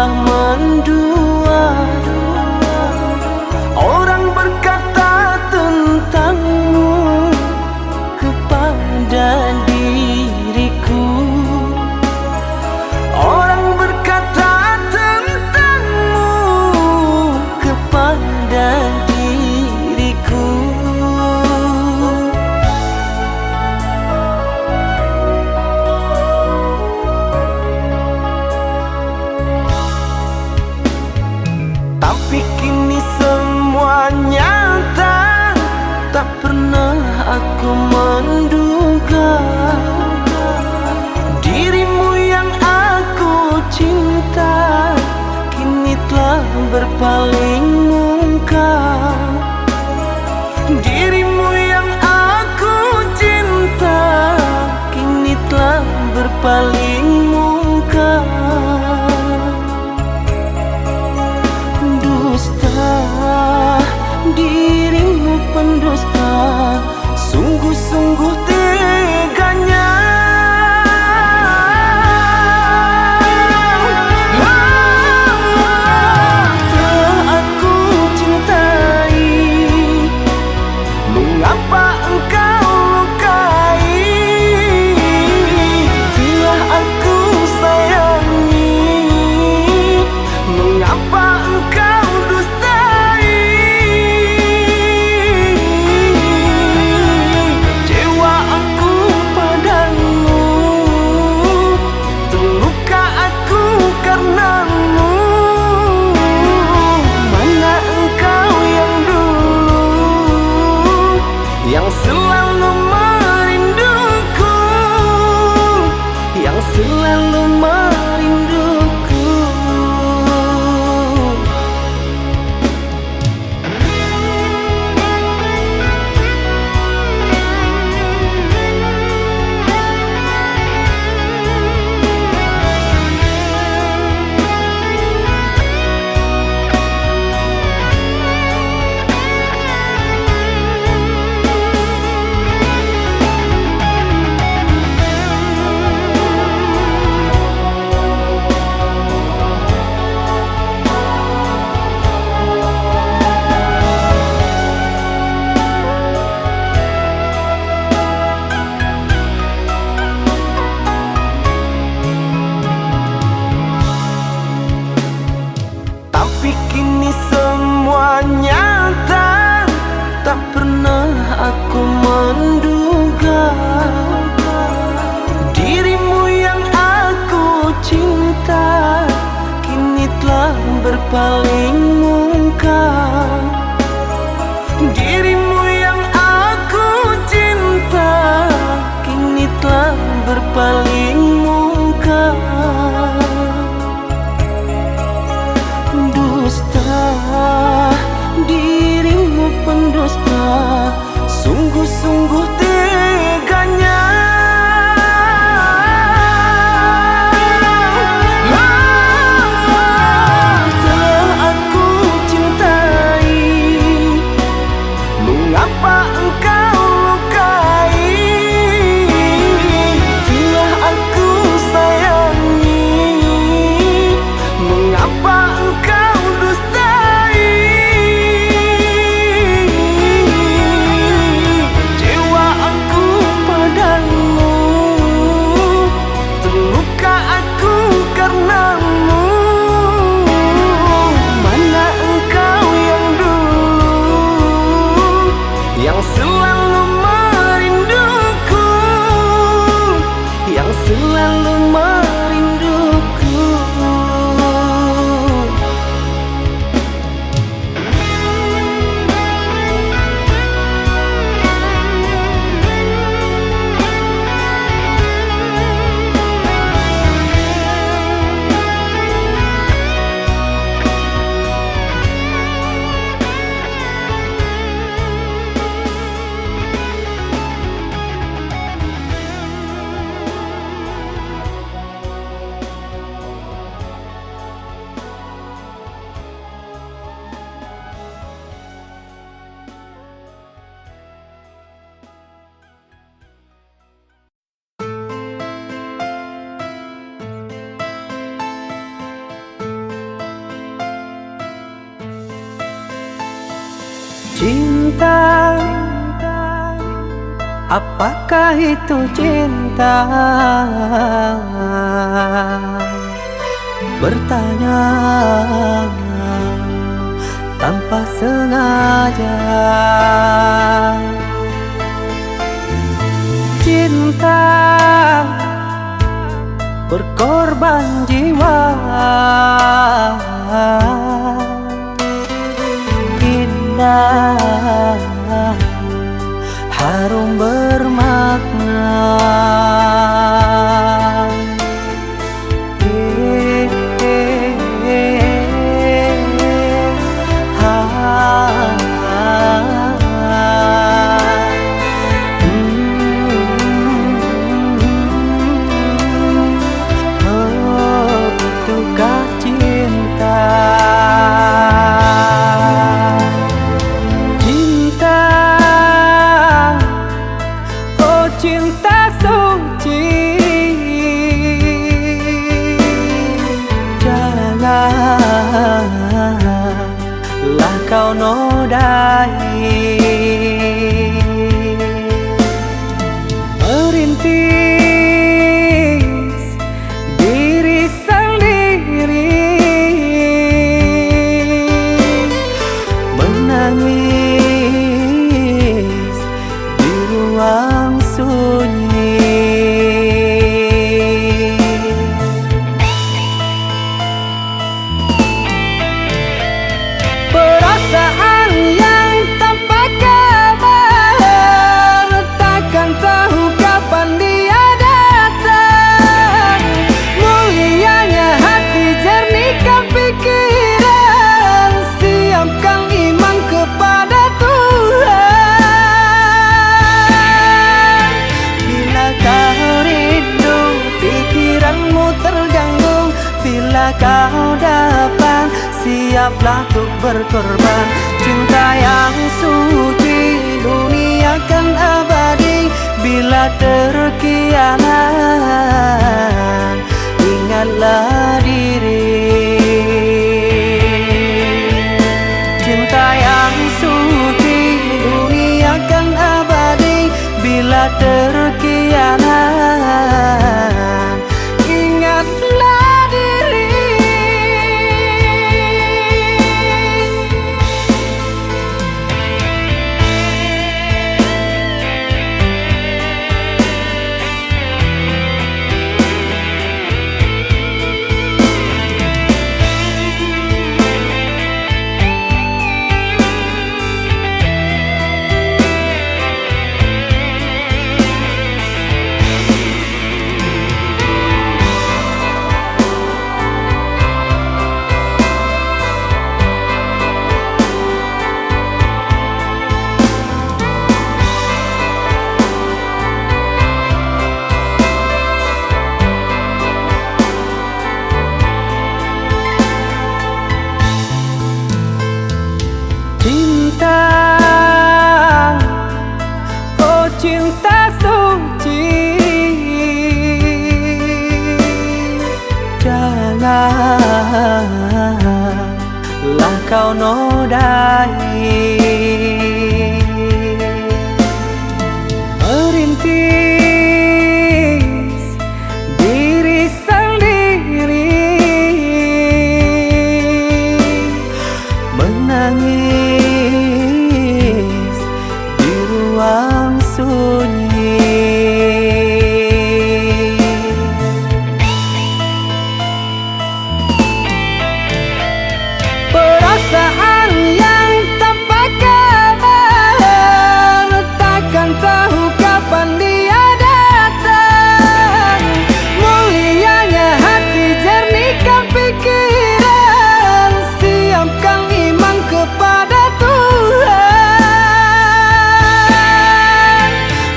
telah mendua. Orang berkata tentangmu kepada diriku. Orang berkata tentangmu kepada diriku. Tapi kini semua nyata, tak pernah aku menduga dirimu yang aku cinta kini telah berpaling muka. Dirimu yang aku cinta kini telah berpaling muka. Dusta, dirimu pendusta, sungguh-sungguh teganya. Telah aku cintai, mengapa engkau lukai? Telah aku sayangi, mengapa engkau dustai? Kecewa aku padamu, terluka aku karenamu. Mana engkau yang dulu, yang selalu merinduku, yang selalu merinduku. Tapi kini semua nyata, tak pernah aku menduga dirimu yang aku cinta kini telah berpaling muka. Dirimu yang aku cinta kini telah berpaling muka. Dusta, dirimu pendusta, sungguh-sungguh teganya. Telah aku Cinta, apakah itu cinta? Bertanya tanpa sengaja. Cinta berkorban jiwa, indah, harum bermakna. Itukah cinta? Cinta, oh cinta suci, janganlah kau nodai. Merintis diri sendiri, menangis di ruang sunyi. Perasaan yang tanpa kabar, takkan tahu kapan dia datang. Mulianya hati, jernihkan pikiran, siapkan iman kepada Tuhan. Bila kau rindu, pikiranmu terganggu, bila kau datang, siaplah untuk berkorban. Cinta yang suci, dunia kan abadi. Bila terkianat, ingatlah diri. Cinta yang suci, dunia kan abadi. Bila terkianat, ingatlah diri. Cinta, oh cinta suci, janganlah kau nodai. Merintis diri sendiri, menangis di ruang sunyi. Perasaan yang tanpa kabar, takkan tahu kapan dia datang. Mulianya hati, jernihkan pikiran, siapkan iman kepada Tuhan.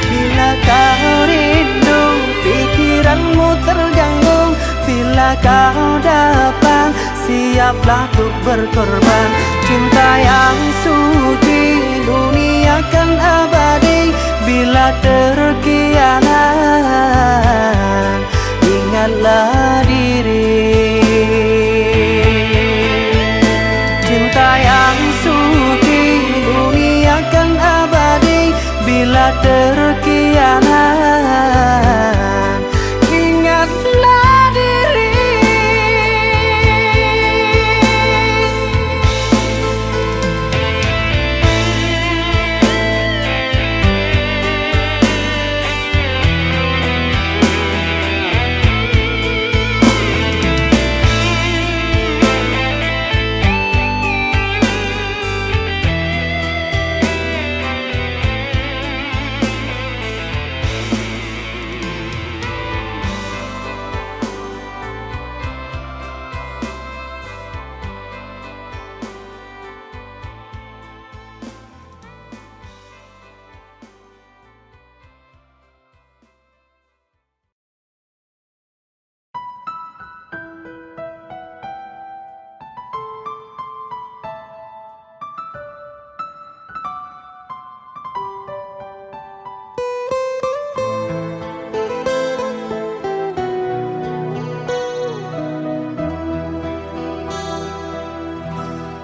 Bila kau rindu, pikiranmu terganggu, bila kau datang, siaplah untuk berkorban. Cinta yang suci, dunia kan abadi. Bila terkianat, ingatlah diri. Cinta yang suci, dunia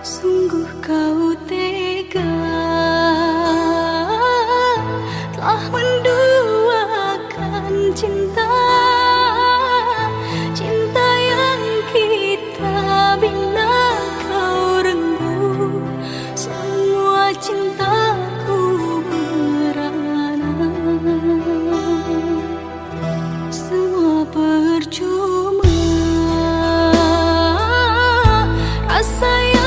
Sungguh kau tega telah menduakan cinta, cinta yang kita bina kau renggut semua cintaku merana, semua percuma rasa yang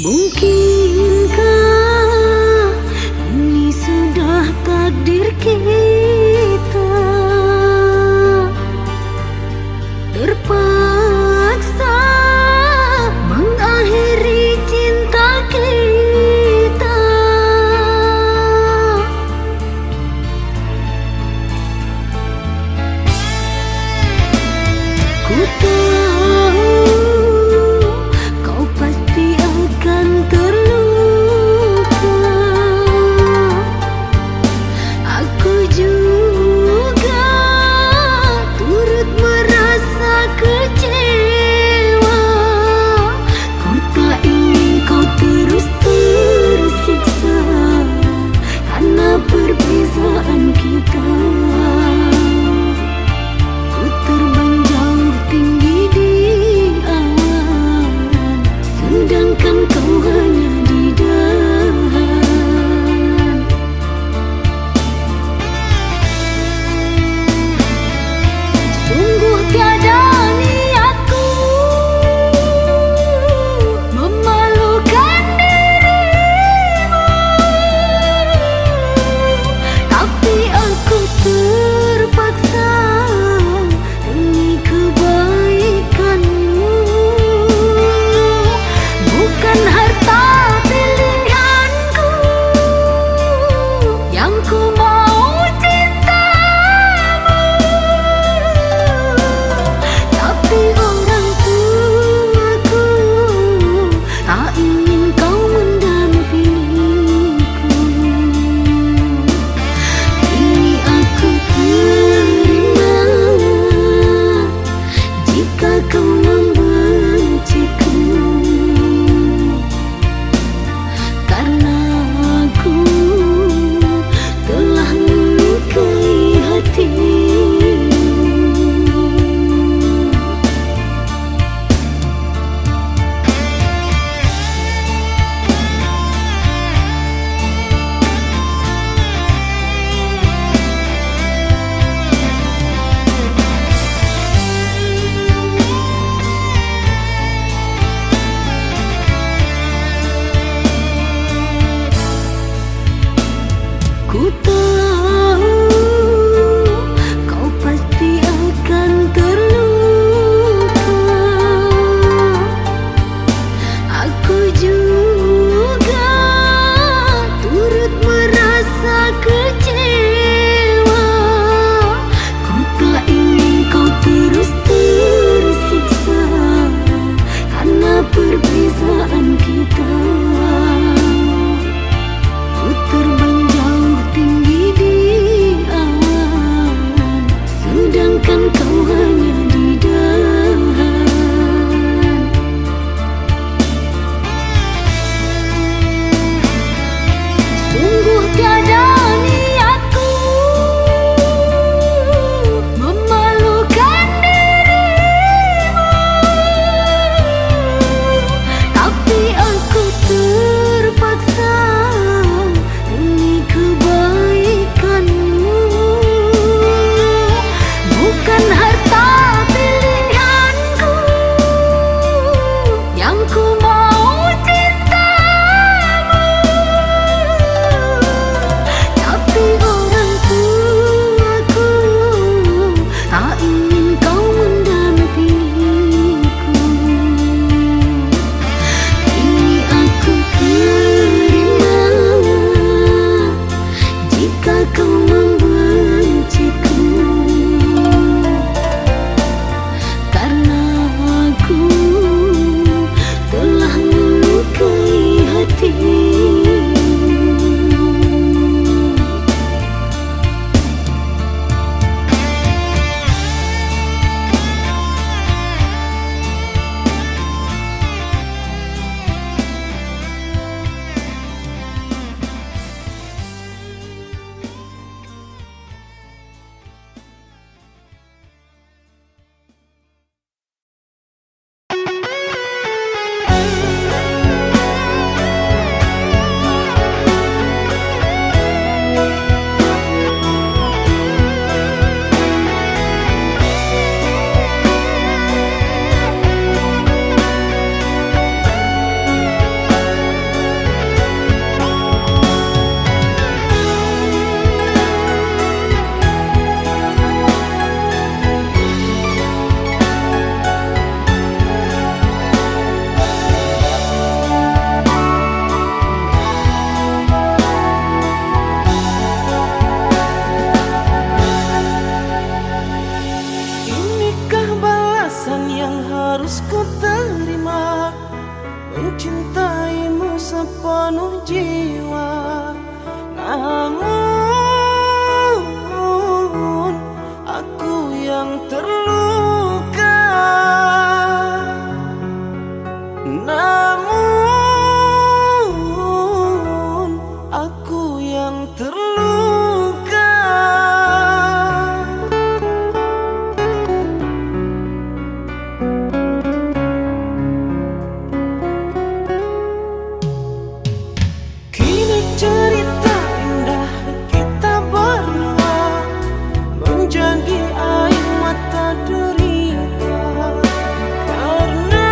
Mungkinkah ini sudah takdir kita, terpaksa mengakhiri cinta kita. Ku tahu kau pasti akan terluka. Aku juga turut merasa kecewa. Ku tak ingin kau terus tersiksa karena perbezaan kita. Ku terbang jauh tinggi di awan, sedangkan kau hanya di dahan. Sungguh tiada niatku memalukan dirimu, tapi aku terpaksa demi kebaikanmu. Bukan harta pilihanku yang ku mau cintamu, tapi orang tuaku tak ingin kau mendampingiku. Ini aku terima jika kau membenciku, karena aku telah melukai hatimu. terima mencintaimu sepenuh jiwa. Namun aku yang terluka. Namun aku yang terluka. Kini cerita indah kita berdua menjadi air mata derita. Karena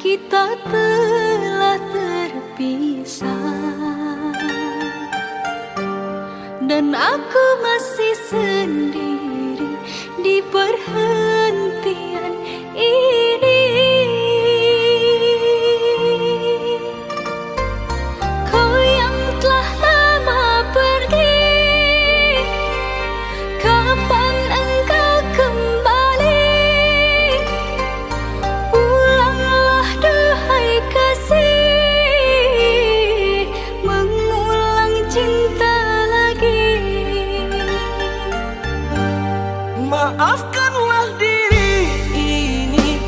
kita telah terpisah, dan aku masih sendiri di perhentian ini. Kau yang telah lama pergi, kapan engkau kembali? Pulanglah duhai kasih, mengulang cinta lagi. Maafkanlah diri ini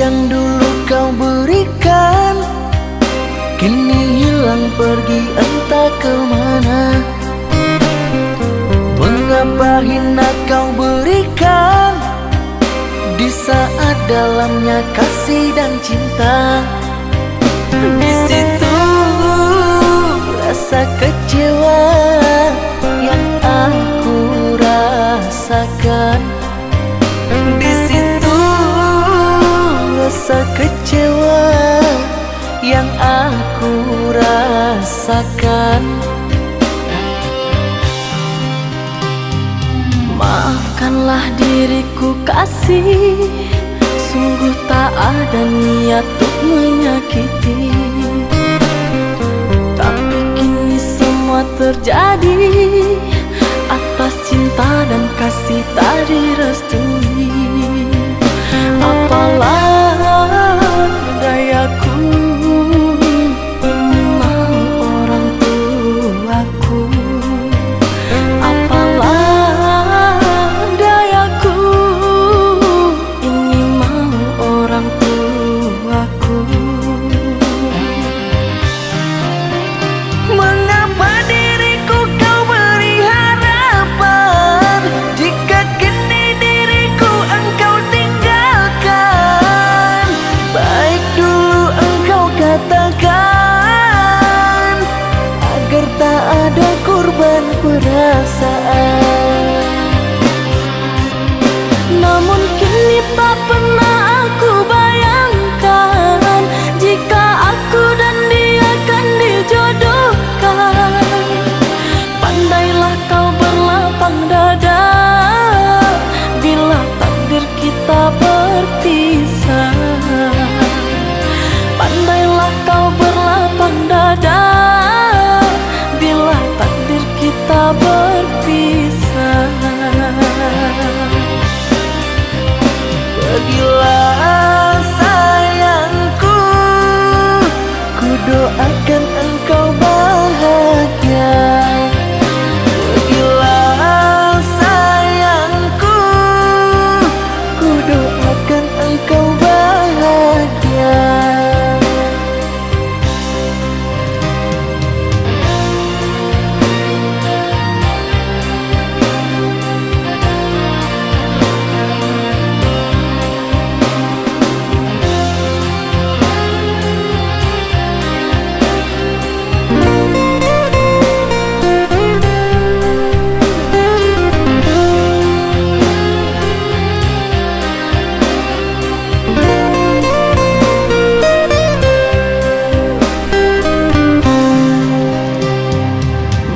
yang dulu kau berikan kini hilang pergi entah kemana. Mengapa hina kau berikan di saat dalamnya kasih dan cinta. Di situ rasa kecewa yang aku rasakan. Di situ rasa kecewa yang aku rasakan. Maafkanlah diriku kasih, sungguh tak ada niat untuk menyakiti. Tapi kini semua terjadi atas cinta dan kasih tak direstui. Apalah dayaku, ini mau orang tuaku. Apalah dayaku, ini mau orang tuaku. Mengapa diriku kau beri harapan jika kini diriku engkau tinggalkan? Baik dulu engkau katakan agar tak ada korban perasaan. Namun kini tak pernah aku bayangkan jika aku dan dia akan dijodohkan. Pandailah kau berlapang dada bila takdir kita berpisah. Pandailah kau berlapang dada bila takdir kita berpisah. Pergilah sayangku, ku doakan engkau bahagia. Pergilah sayangku, ku doakan engkau bahagia.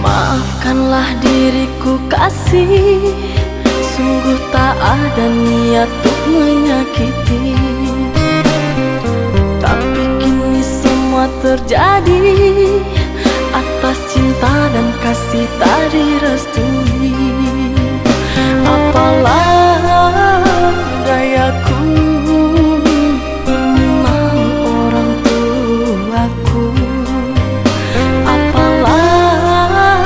Maafkanlah diriku kasih, sungguh tak ada niat untuk menyakiti. Tapi kini semua terjadi atas cinta dan kasih tak direstui. Apalah dayaku, ini mau orang tuaku. Apalah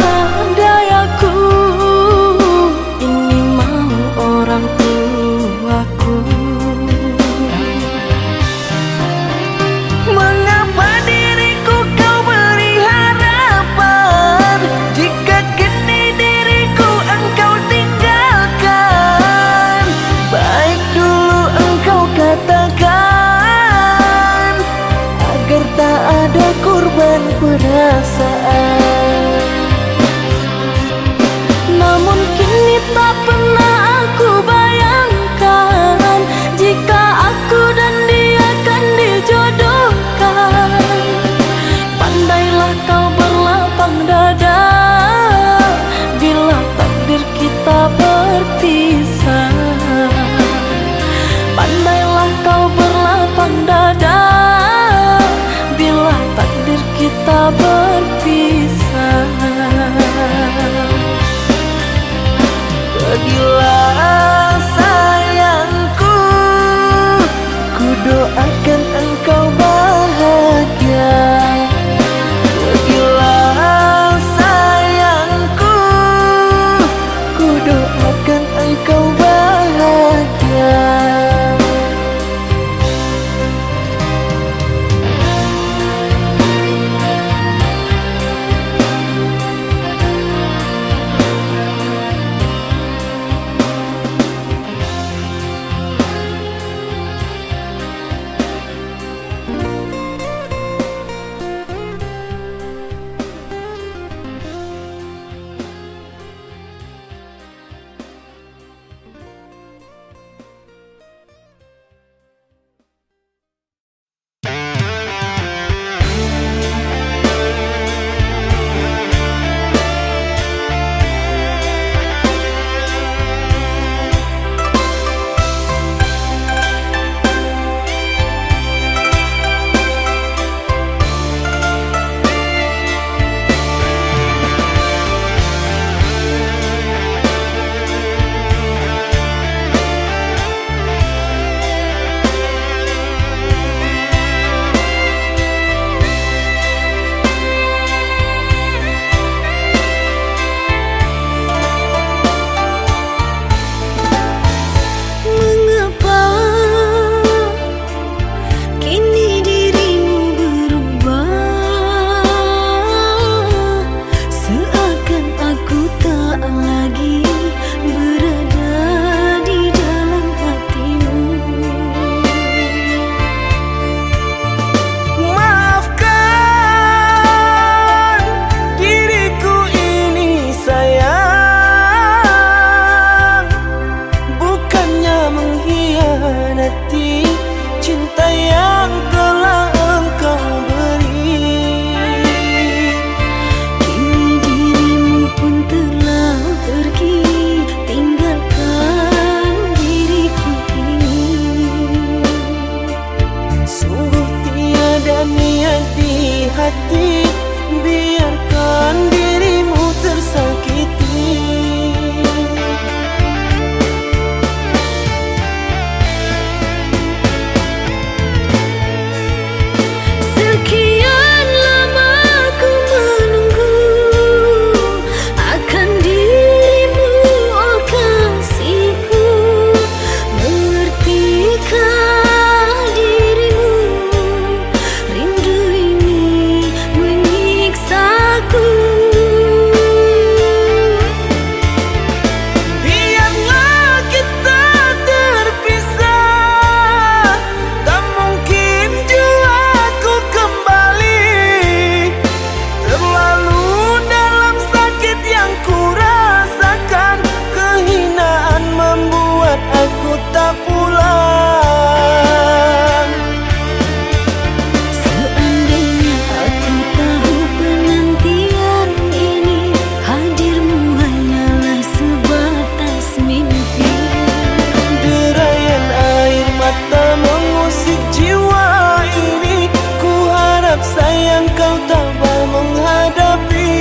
dayaku, ini mau orang tuaku. Mengapa diriku kau beri harapan jika kini diriku engkau tinggalkan? Baik dulu engkau katakan agar tak ada korban perasaan. Namun kini tak pernah aku bayangkan jika aku dan dia akan dijodohkan. Pandailah kau berlapang dada bila takdir kita berpisah. Pandailah kau berlapang dada bila takdir kita berpisah. Pergilah sayangku, ku doakan engkau bahagia. Pergilah sayangku, ku doakan engkau bahagia. hati, biarkan dirimu tersakiti. Sekian lama ku menunggu akan dirimu, oh kasihku. Mengertikah dirimu, rindu ini menyiksaku. Biarlah kita terpisah, tak mungkin jua ku kembali. Terlalu dalam sakit yang ku rasakan, kehinaan membuat aku tak pulang. Seandainya aku tahu penantian ini, hadirmu hanyalah sebatas mimpi. Derayan air mata mengusik jiwa ini, ku harap sayang kau tabah menghadapi.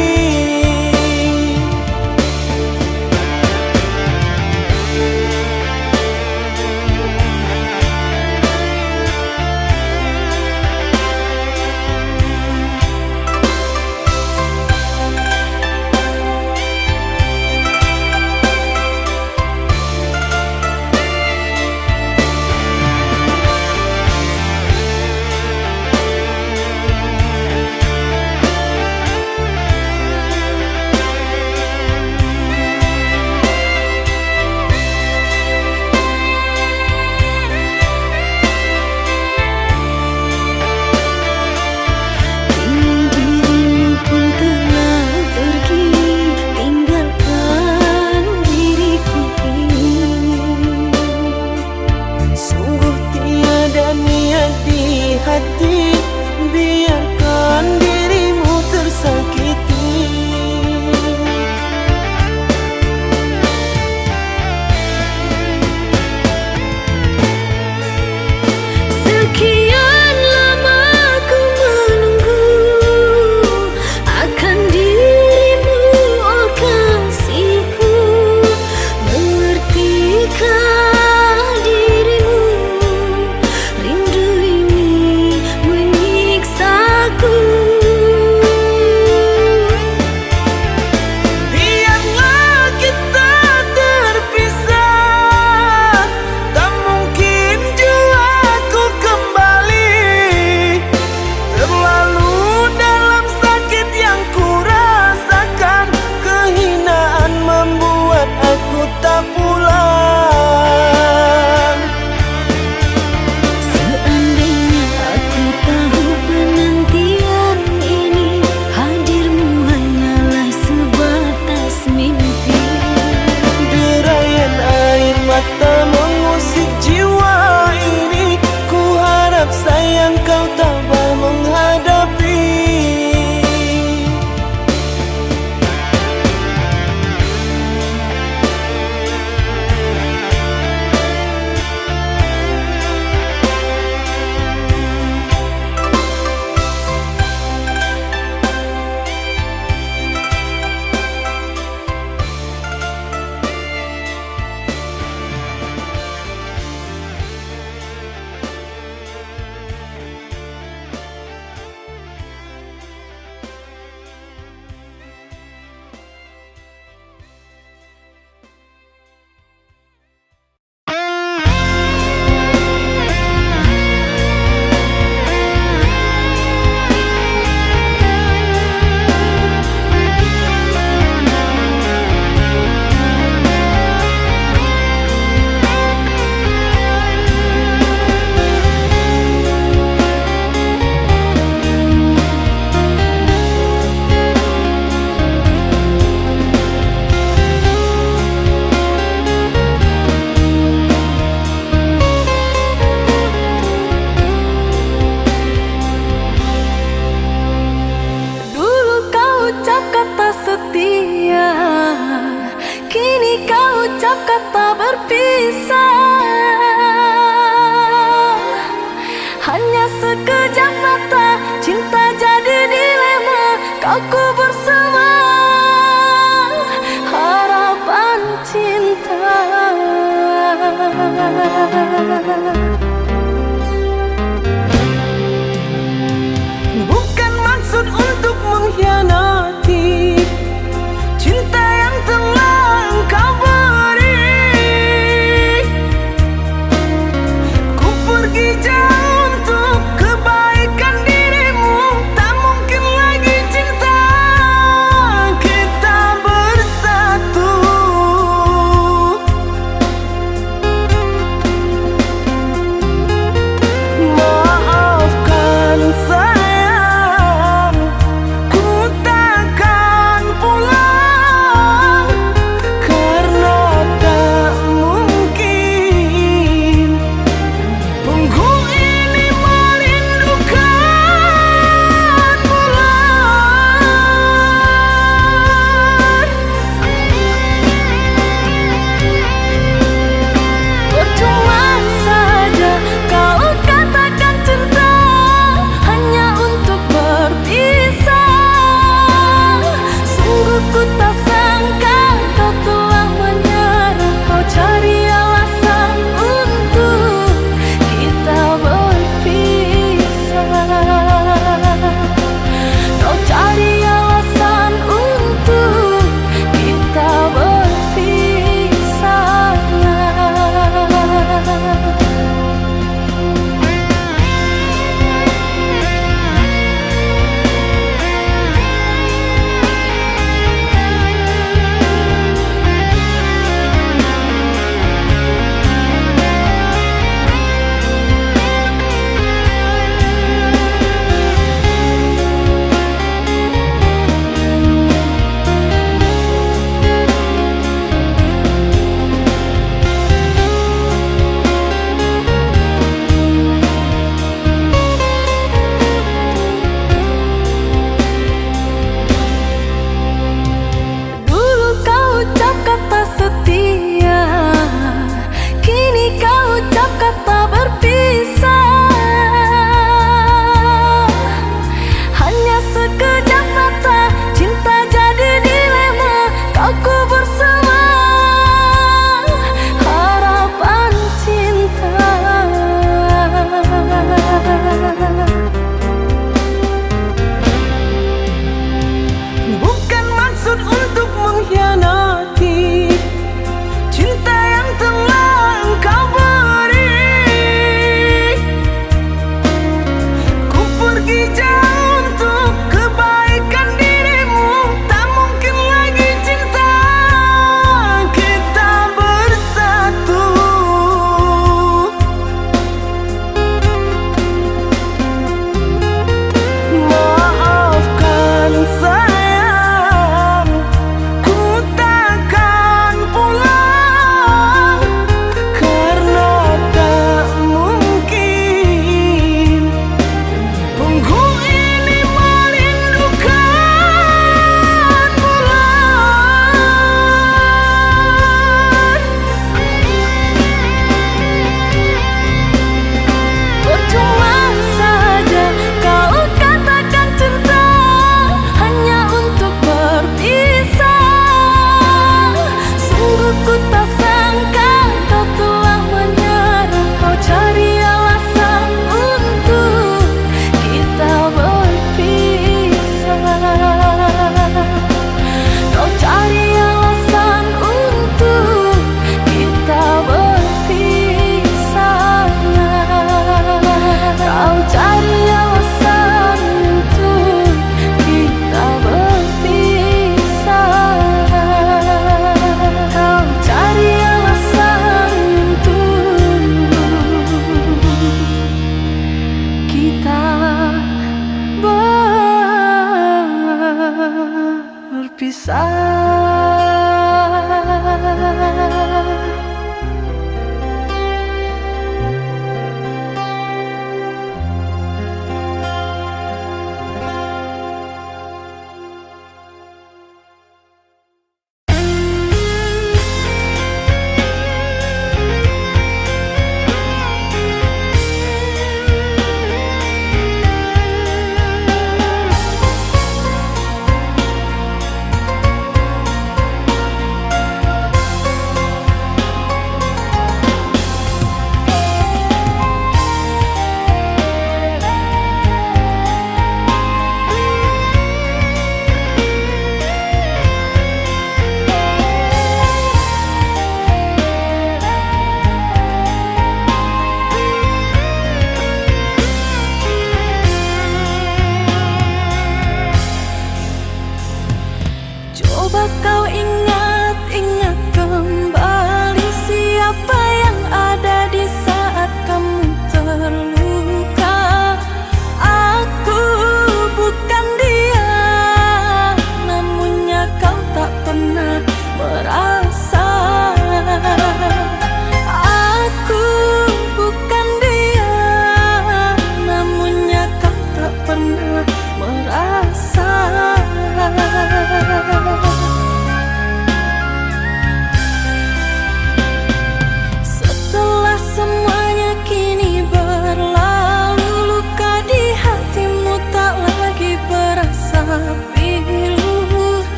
Kini dirimu pun telah pergi, tinggalkan diriku ini. Sungguh tiada niat di hati, biarkan dirimu tersakiti. Sekian lama ku menunggu akan dirimu, oh kasihku. Mengertikah dirimu, rindu ini menyiksaku. lagi jauh untuk kebaikan dirimu. Tak mungkin lagi cinta kita bersatu. Maafkan sayang, ku takkan pulang karena tak mungkin. Tunggu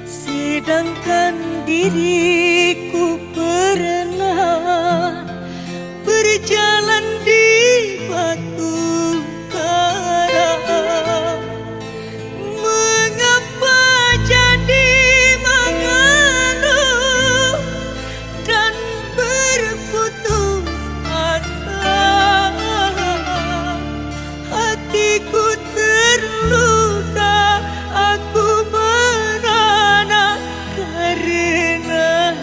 sedangkan diriku pernah berjalan di batu karang. Mengapa jadi mengeluh dan berputus asa? Hatiku terluka, aku merana karena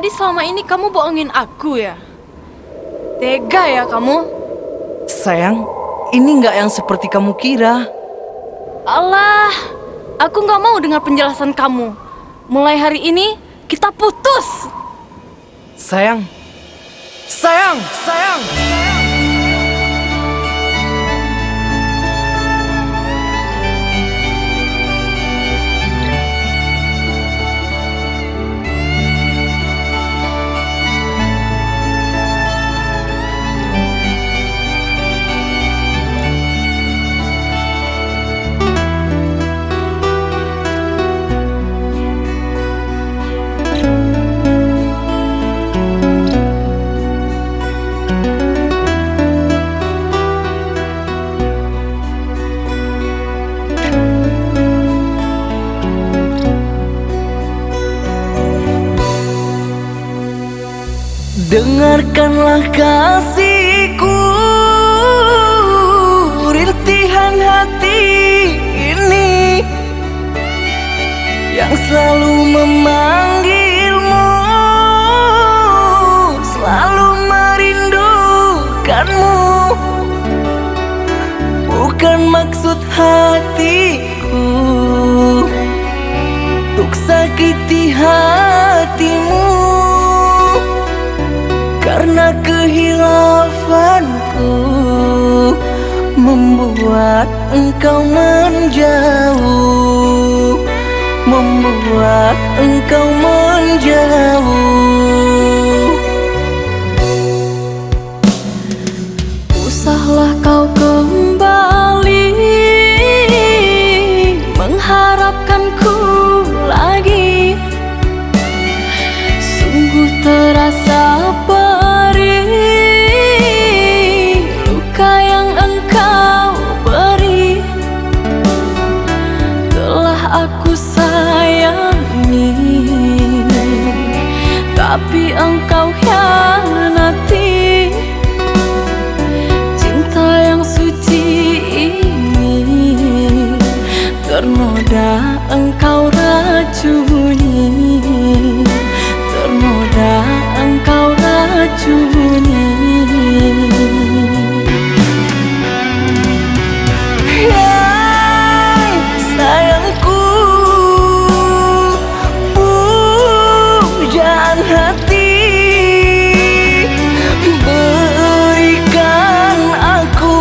Jadi selama ini kamu bohongin aku ya? Tega ya kamu? Sayang, ini nggak yang seperti kamu kira. Alah, aku nggak mau dengar penjelasan kamu. Mulai hari ini kita putus. Sayang, sayang, sayang. Dengarkanlah kasihku, rintihan hati ini yang selalu memanggilmu, selalu merindukanmu. Bukan maksud hatiku untuk sakiti hatimu, karena kehilafanku membuat engkau menjauh, membuat engkau menjauh. Usahlah kau kembali mengharapkanku lagi. Sungguh terasa perih luka yang engkau beri. Telah aku sayangi, tapi engkau hianati. Cinta yang suci ini ternoda engkau racuni, ternoda engkau racuni. Yang sayangku, pujaan hati, berikan aku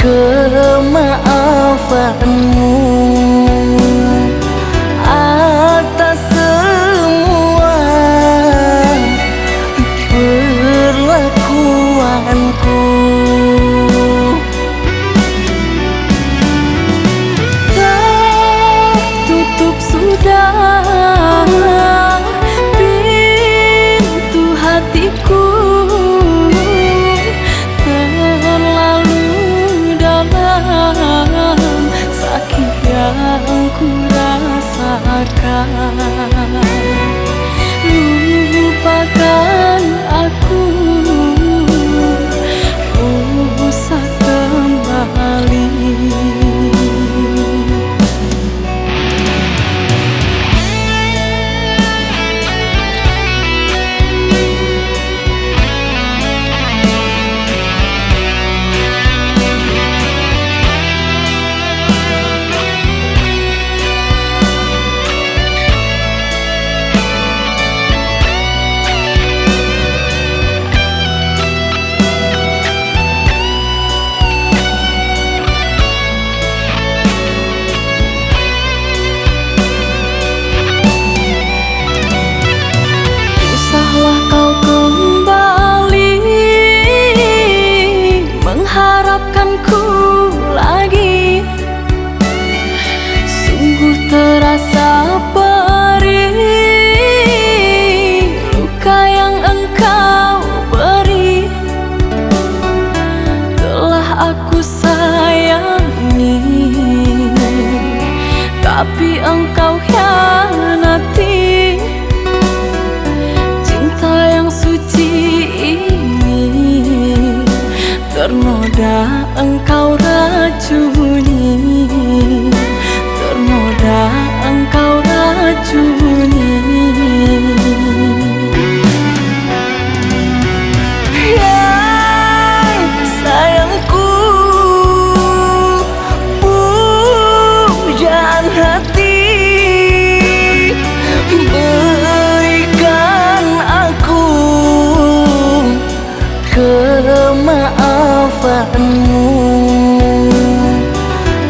kemaafanmu atas semua perlakuanku. Tertutup sudah pintu hatiku, terlalu dalam sakit yang ku rasakan. Lupakan aku, usah kembali. Usahlah kau kembali mengharapkanku lagi. Sungguh terasa perih luka yang engkau beri. Telah aku sayangi, tapi engkau hianati. Cinta yang suci ini ternoda engkau racuni, ternoda engkau racuni.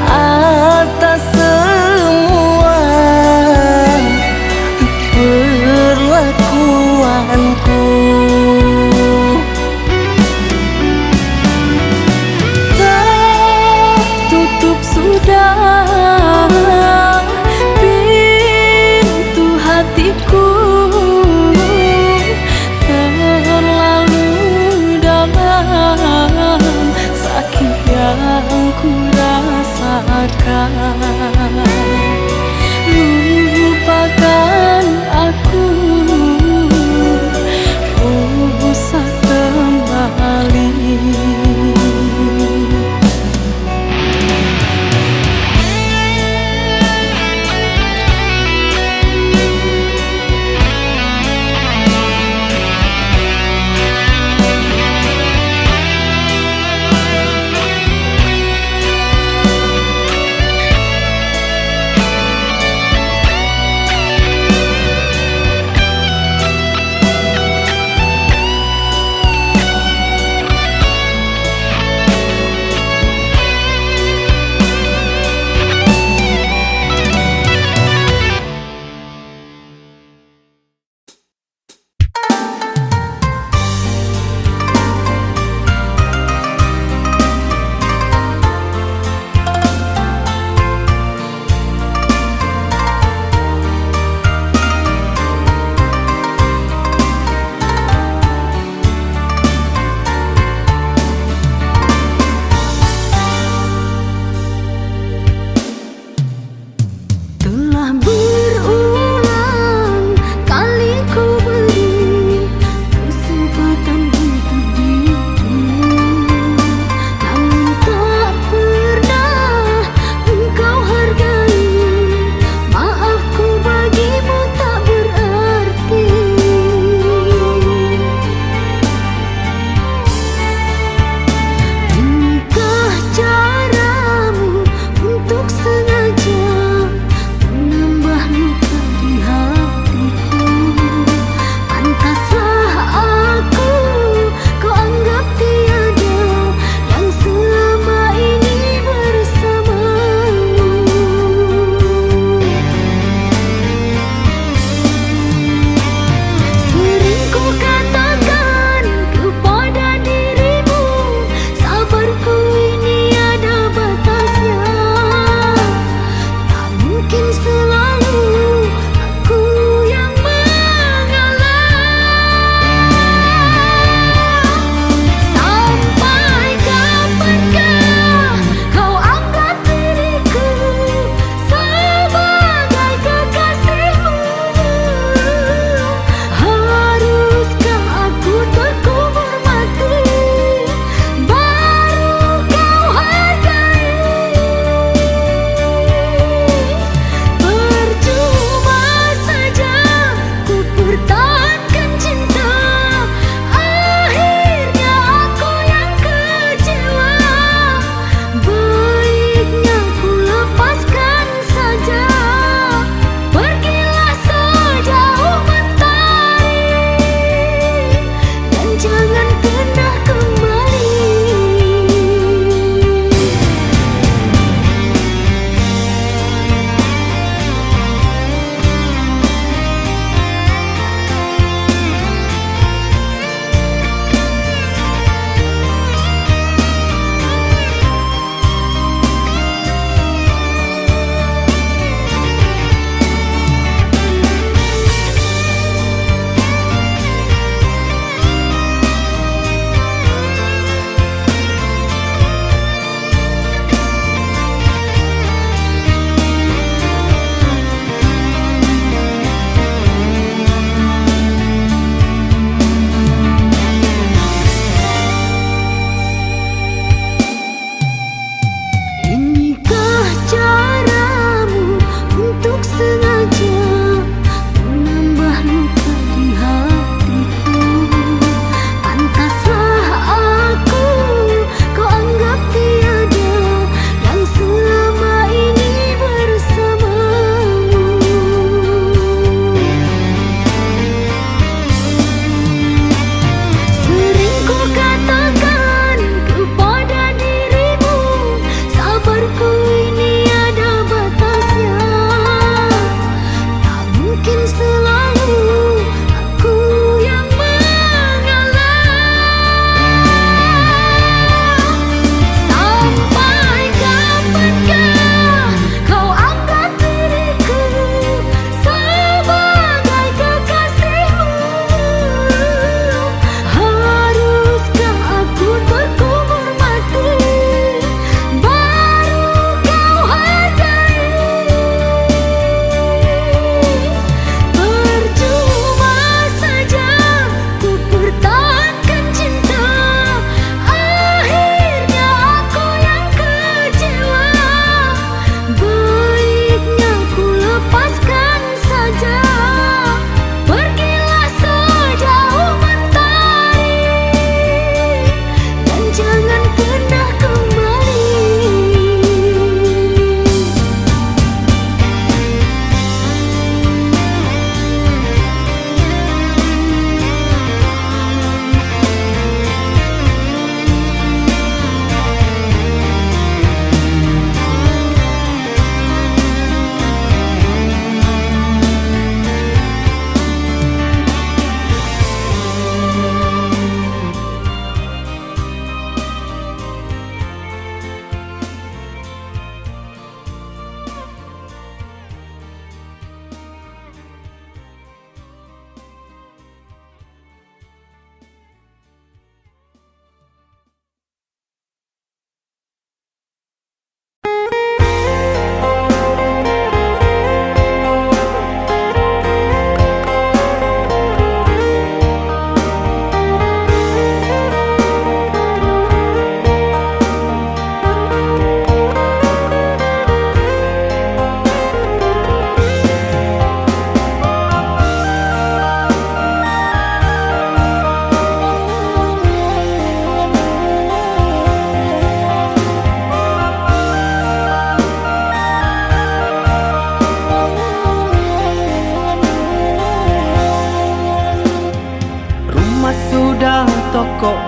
atas semua perlakuanku. Tertutup sudah pintu hatiku, terlalu dalam sakit yang ku rasakan. Lupakan aku, usah kembali.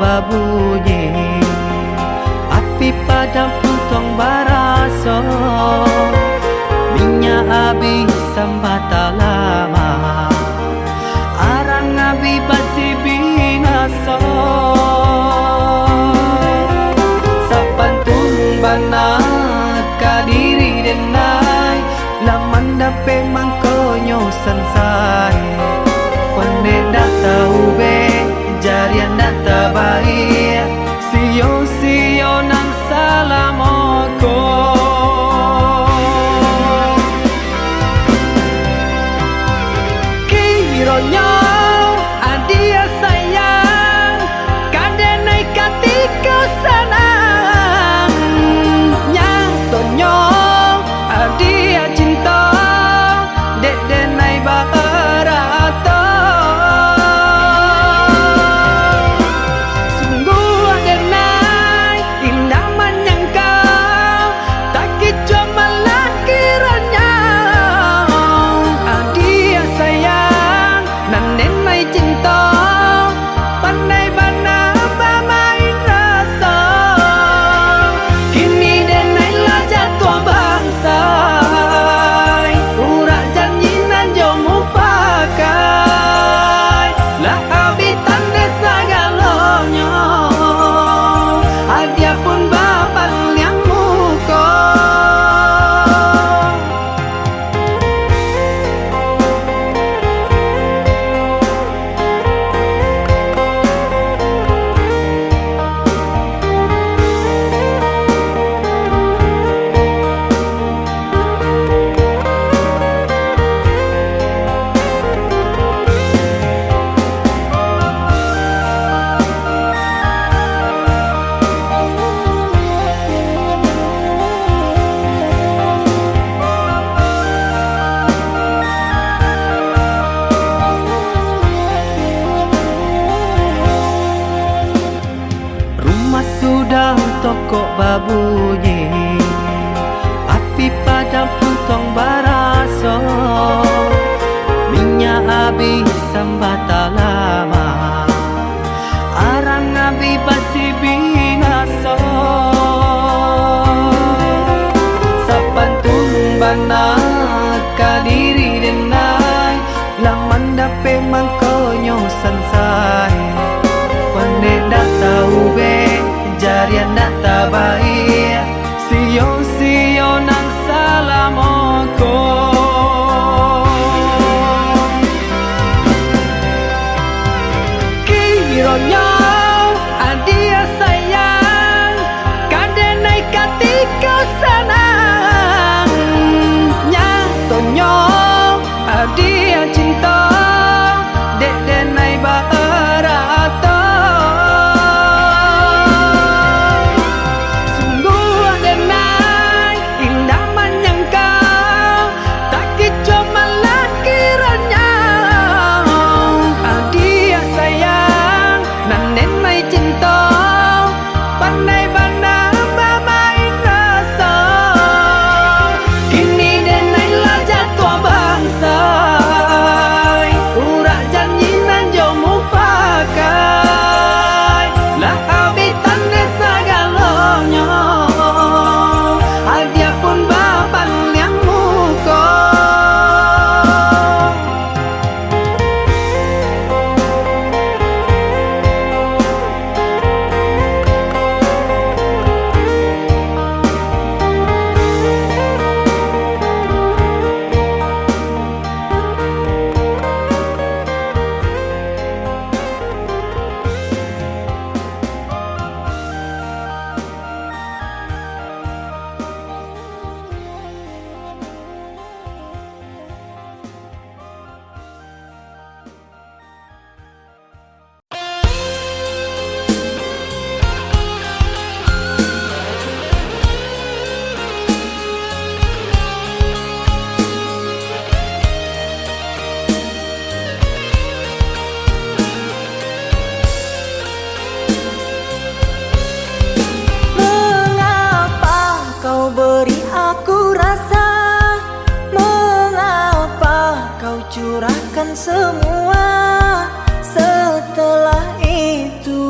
berbunyi, api padam puntong baraso, minyak habis sambata lama, arang abi basi binaso. Sapantun bana kadiri denai, laman dape mangkonyo sansai, pande data ube jarian data baik, sio nang salamoko. Kironyo adia sayang, kadenai katiko sanang, nyatonyo adia cinta, dek denai barato. Sungguh adenai indah menyangkau, tak kicu malah kiranya adia sayang, nan denai cinta, pandai bana bermain rasa. Kini denai lah jatuh bangsa, urak janji nan jomu pakai, lah habitan desa galonyo, adia pun bapak yang muko. Rumah sudah tokok babunyi, api padam puntong baraso, minyak habis sambata lama, arang abi basi binaso. Sapantun bana kadiri denai, laman dape mangkonyo sansai, pande data ube jarian data baik, sio nang salamoko. Kironyo adia sayang, kadenai katiko sanang, nyatonyo adia cinta, dek denai barato. Sungguh adenai indah menyangkau, tak kicu malah kiranya adia sayang, nan denai cinta, pandai bana bermain rasa. Kini denai lah jatuh bangsa, urak janji nan jomu pakai, lah habitan desa galonyo, adia pun bapak yang muko. curahkan semua. Setelah itu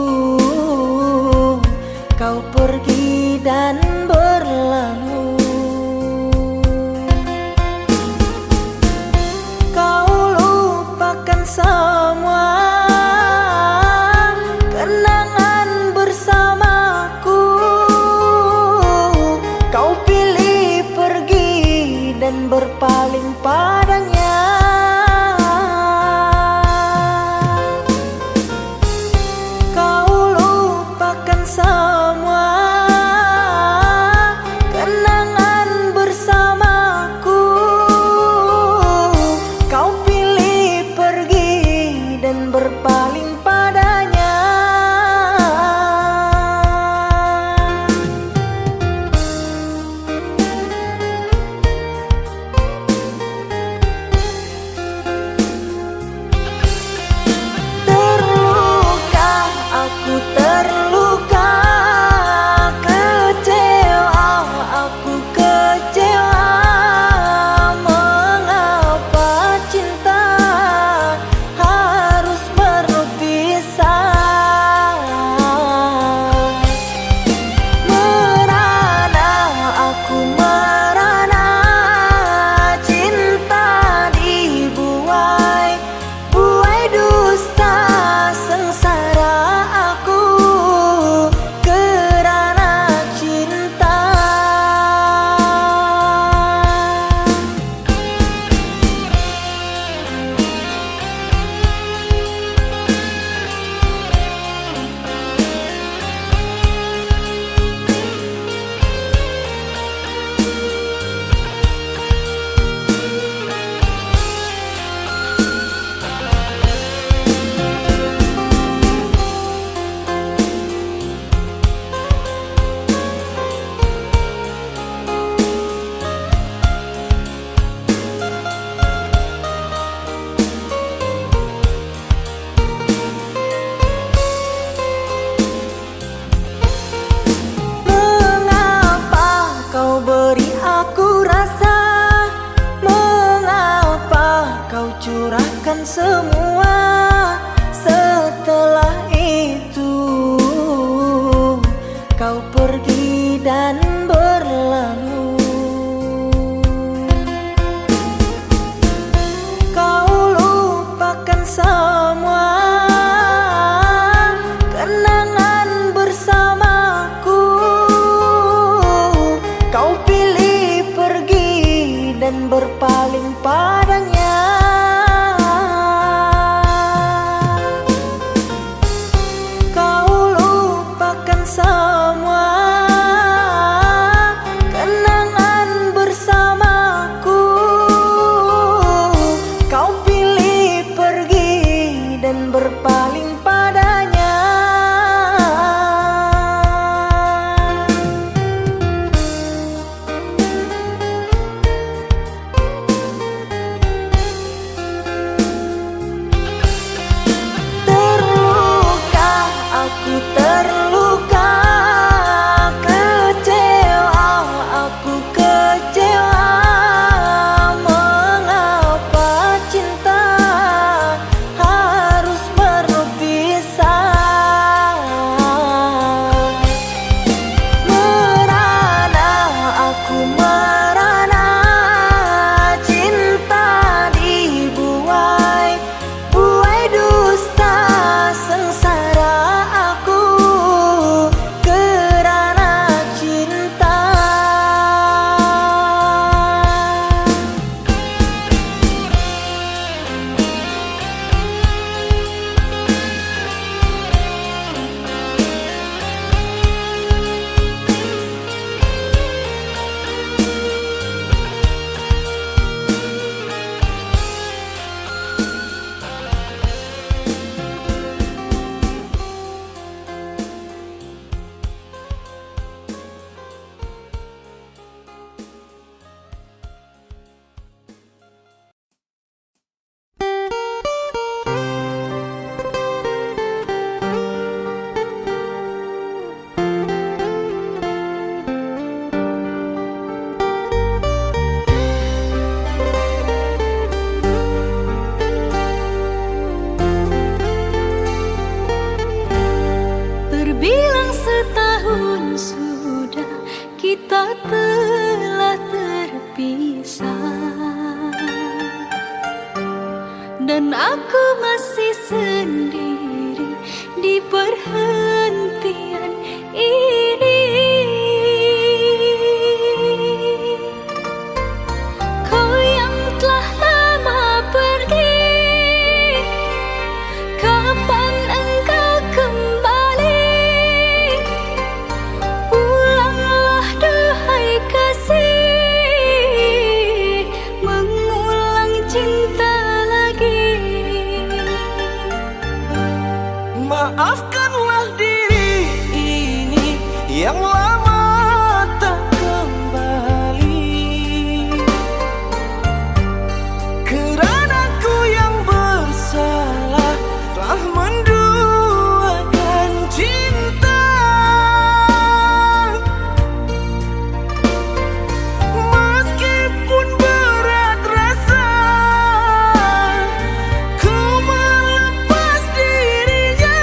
semua. Setelah itu kau pergi dan berlalu. Kau lupakan semua kenangan bersamaku. Kau pilih pergi dan berpaling padanya. Berpaling padanya. Terluka, aku terluka. Kecewa, aku kecewa. Mengapa cinta Terbilang setahun sudah kita telah terpisah, dan aku masih sendiri di perhentian ini. Kau yang telah lama pergi, kapan engkau kembali? Pulanglah duhai kasih, mengulang cinta lagi. Maafkanlah diri ini yang lama tak kembali, kerana ku yang bersalah telah menduakan cinta. Meskipun berat rasa ku melepas dirinya,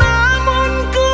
namun ku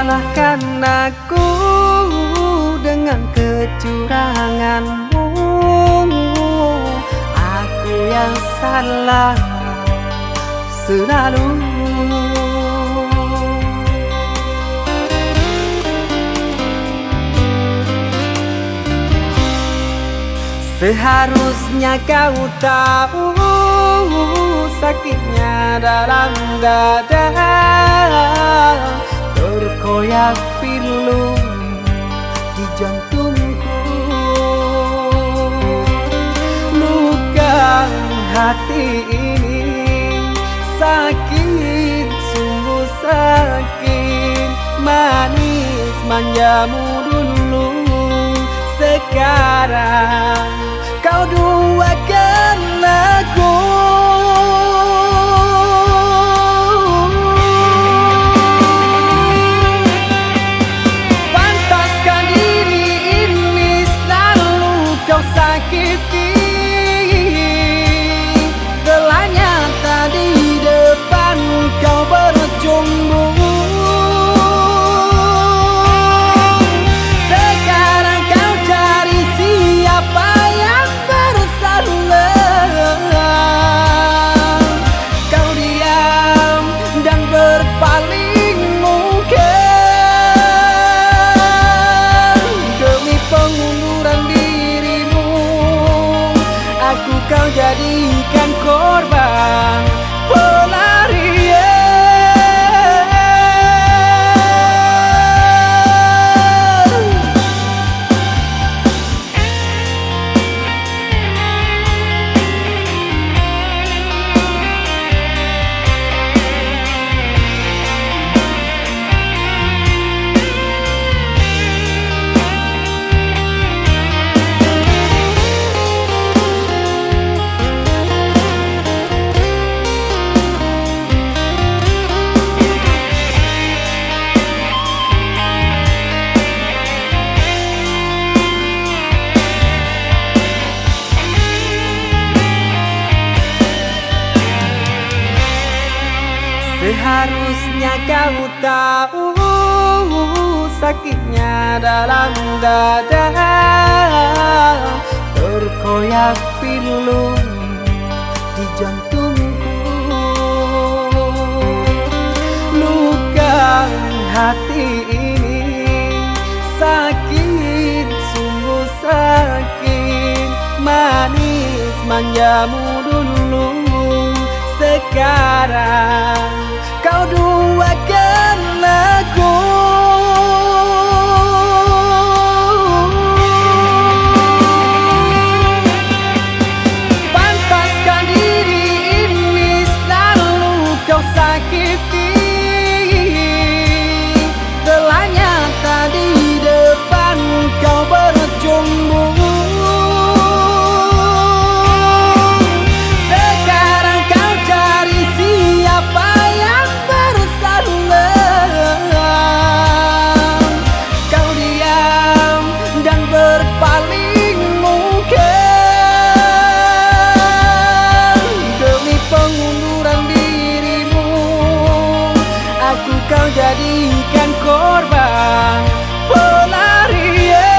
salahkan aku dengan kecuranganmu. Aku yang salah selalu. Seharusnya kau tahu sakitnya dalam dada, terkoyak pilu di jantungku. Luka hati ini sakit, sungguh sakit. Manis manjamu dulu, sekarang kau duakan aku. Pantaskah diri ini selalu kau sakiti? Gelanya tadi depan kau berjumbu. Kau jadikan korban pelarian. Seharusnya kau tahu sakitnya dalam dada, terkoyak pilu di jantungku. Luka hati ini sakit, sungguh sakit. Manis manjamu dulu, sekarang kau duakan aku. Pantaskah diri ini selalu kau sakiti? Gelanya tadi depan kau berjumbu. Kau jadikan korban pelarian.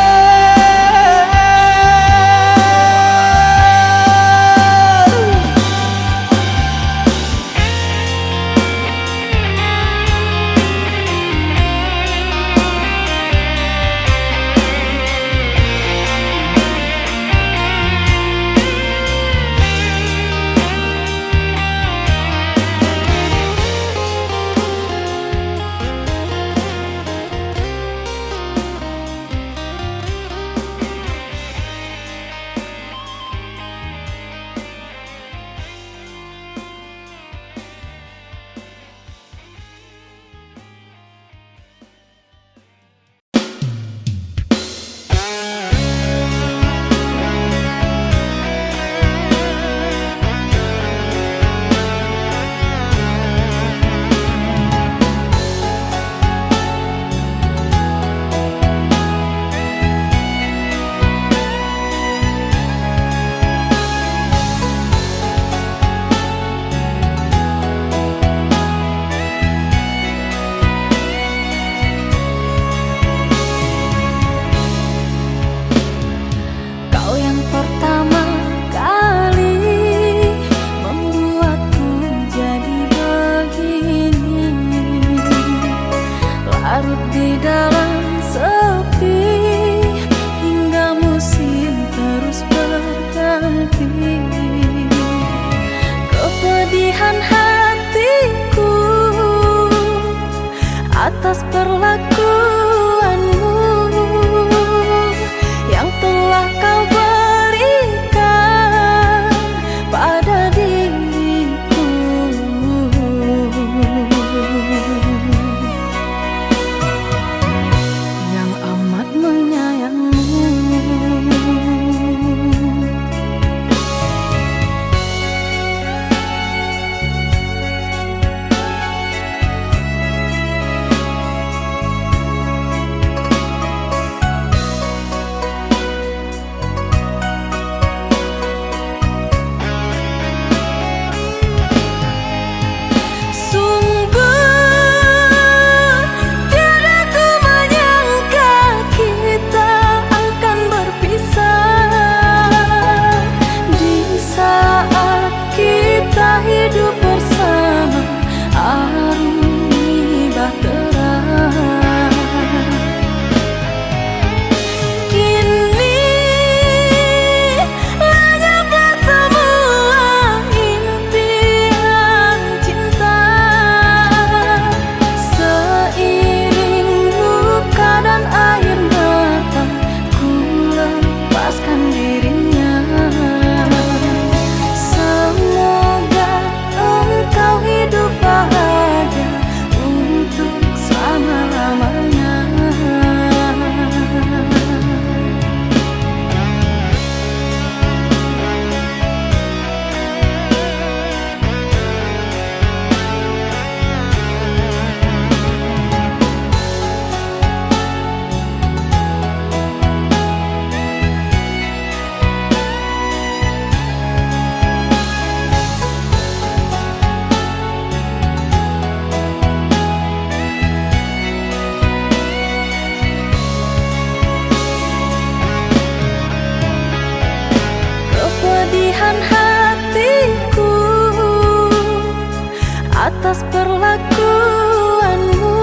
perlakuanmu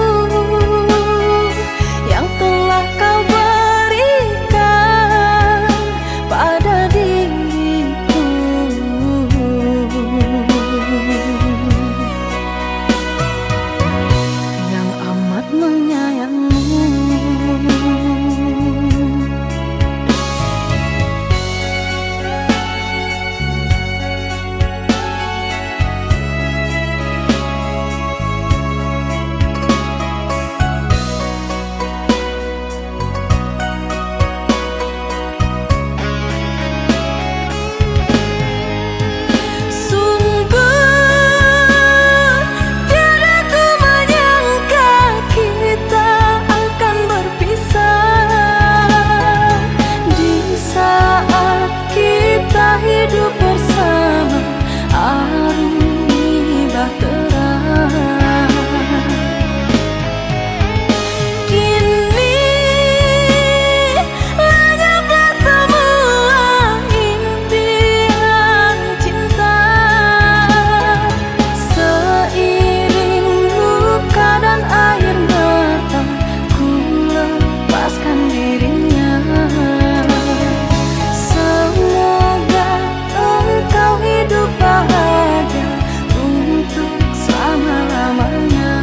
yang telah kau berikan pada diriku, yang amat menyayangmu. Hidup bersama aruni bahtera, kini lenyaplah semua impian cinta. Seiring luka dan air mata, ku lepaskan dirinya. Hidup bahagia untuk selama-lamanya.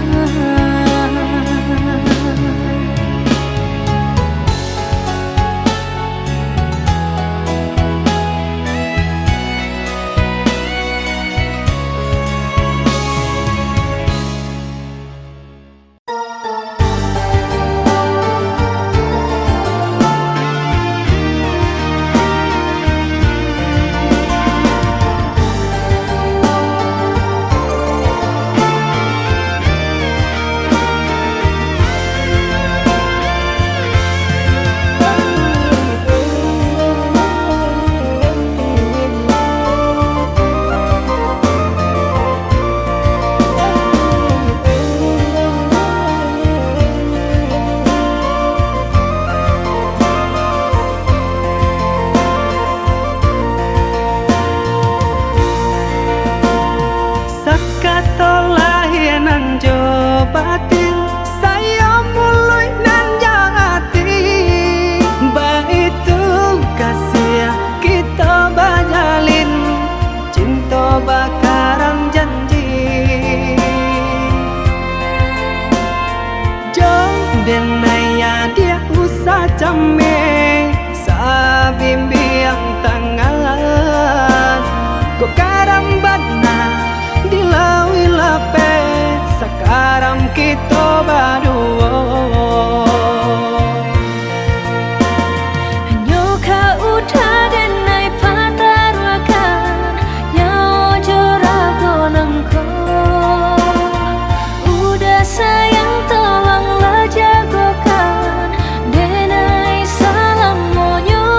Batin saya mulai nan jati, baitu kasih kita bajalin cinta bakaran janji. Jauh denaya dia usah came sabimbi yang tangan, kok karambana dilawi lape. Sekarang kita berdua hanya kau udah denai patarwakan nyawa jorago nangko. Udah sayang tolonglah jagokan denai salam monyo.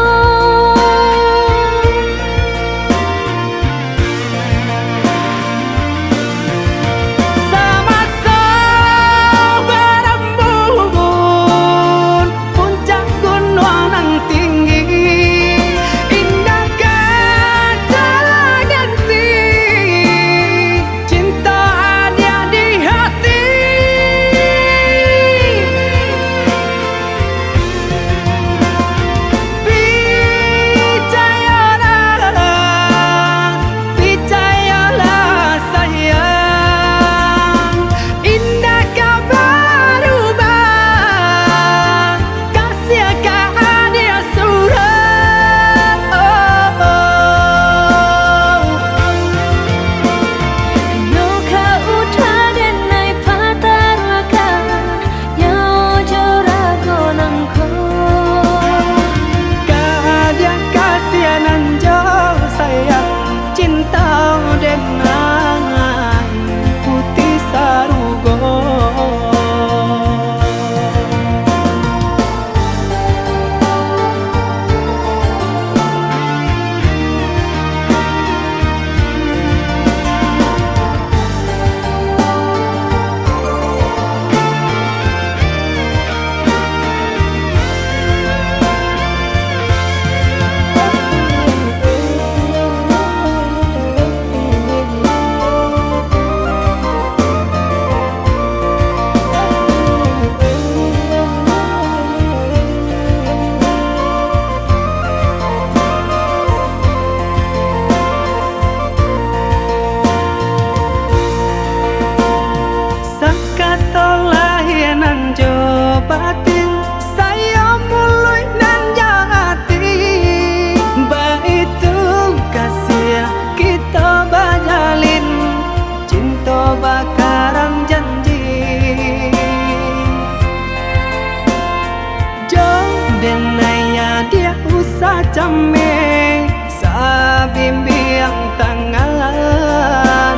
jame sa bimbiyang tangan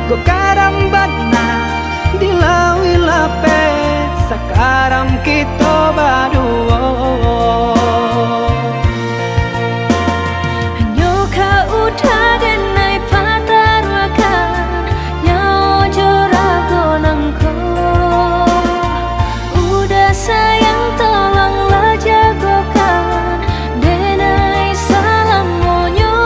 go karambat na dilawi lape sakaram kito baduo Hanyo ka udah denai patarwakan Nyao jorago nangko Udah sayang tolonglah jagokan Denai salam monyo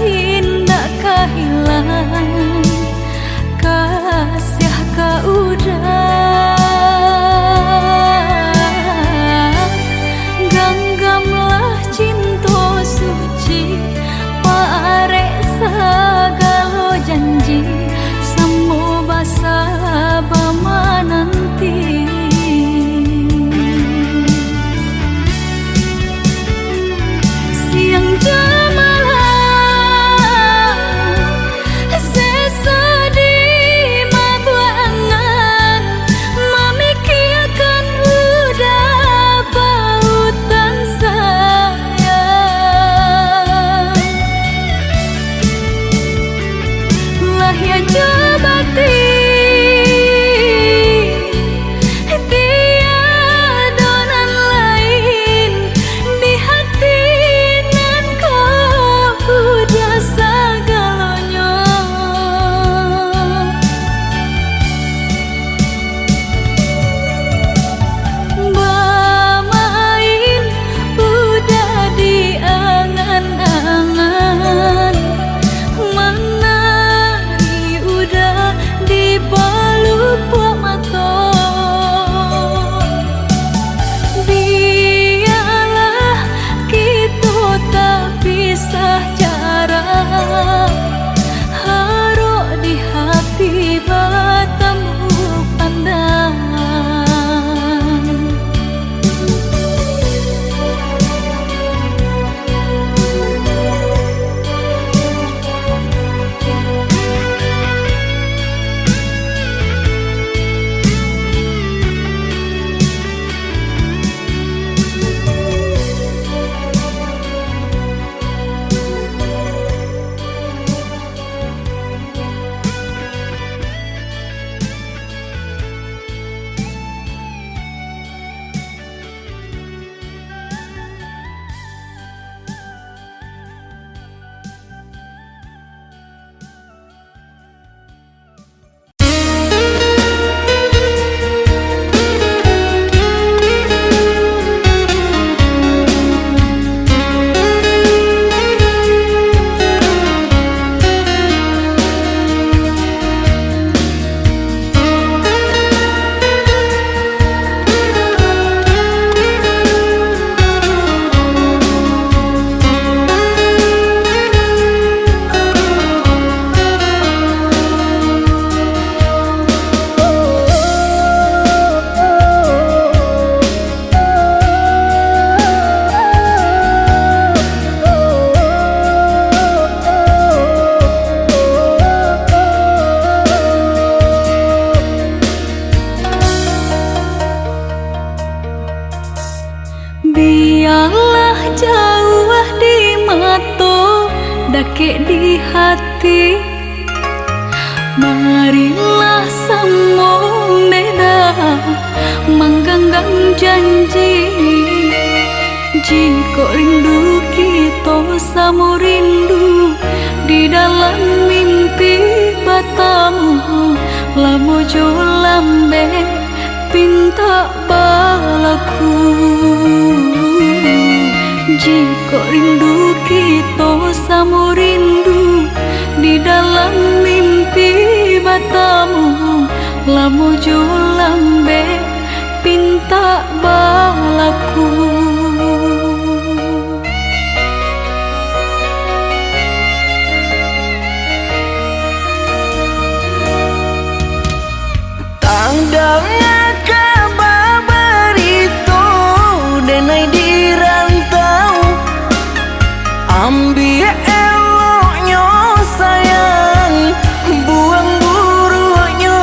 indah kehilangan kasih kau udah genggamlah cinta suci pare segala janji semua basa bama nanti siang jamalah sesedih mabuangan memikirkan udah pautan sayang lah ya jabati tiadonan lain di hati nan kau udah segalanya bermain udah di angan-angan menari udah di pelupuk mata biarlah kita tak pisah jarak haruk di hati bertemu pandangan biarlah jauh di mata dake di hati marilah sambung beda menggenggam janji jika rindu kita sama rindu di dalam mimpi batamu lamojo lambe pinta balaku jika rindu kita sama rindu di dalam mimpi batamu lamojo lambe pinta balaku Tanggalnya kabar itu denai di rantau ambil eloknya sayang buang buruknya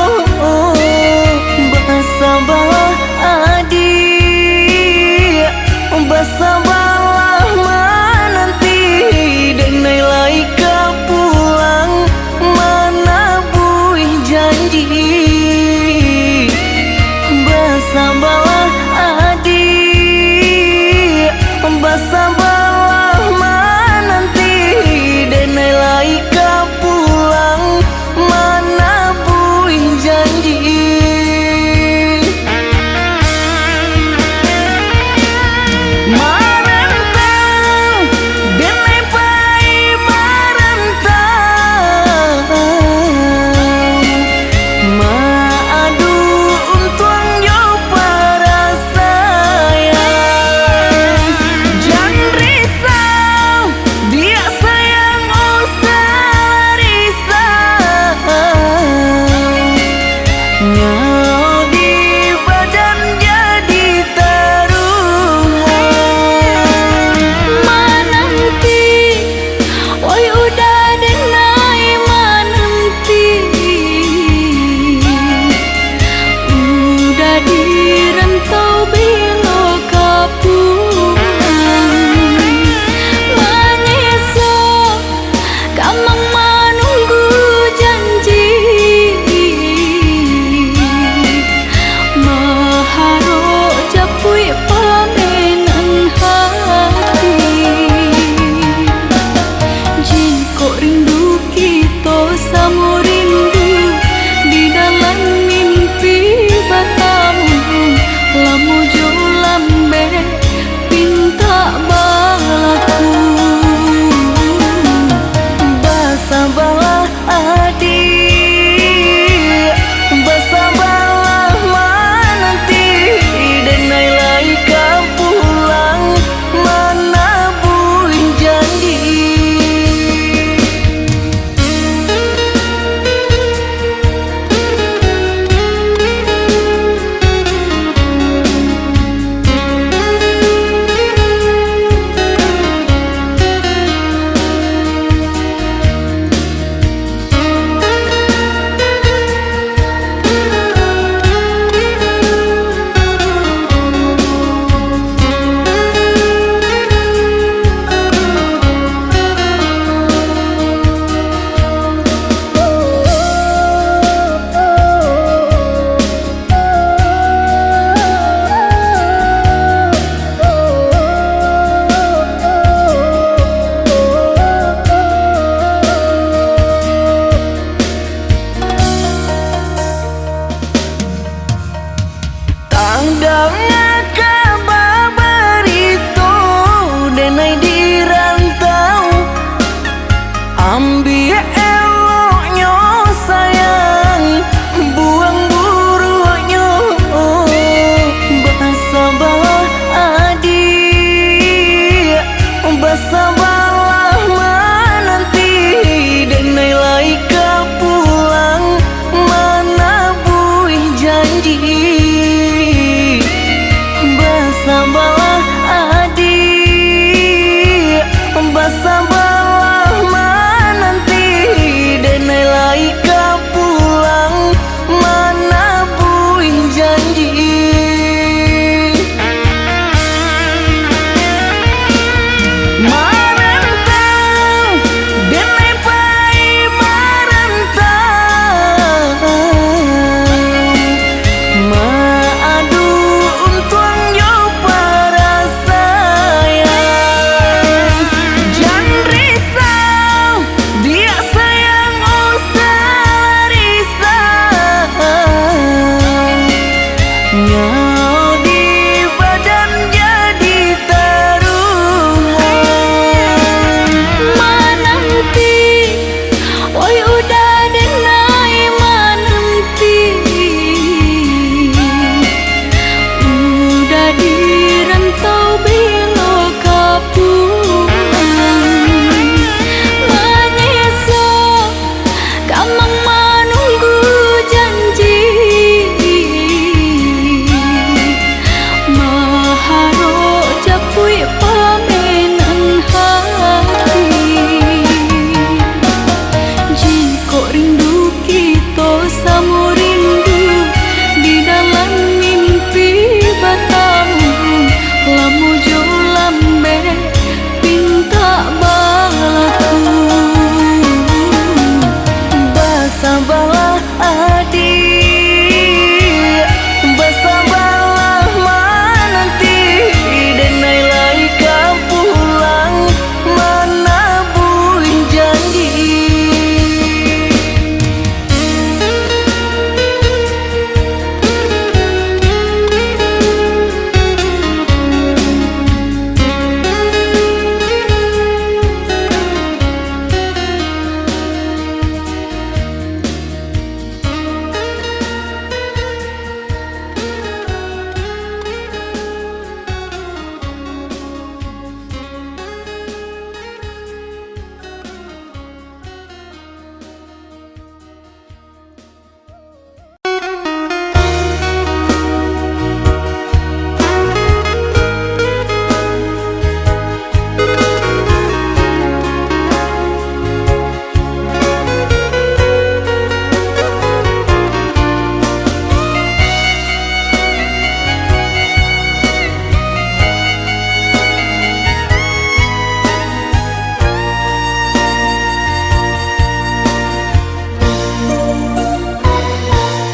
basabah adi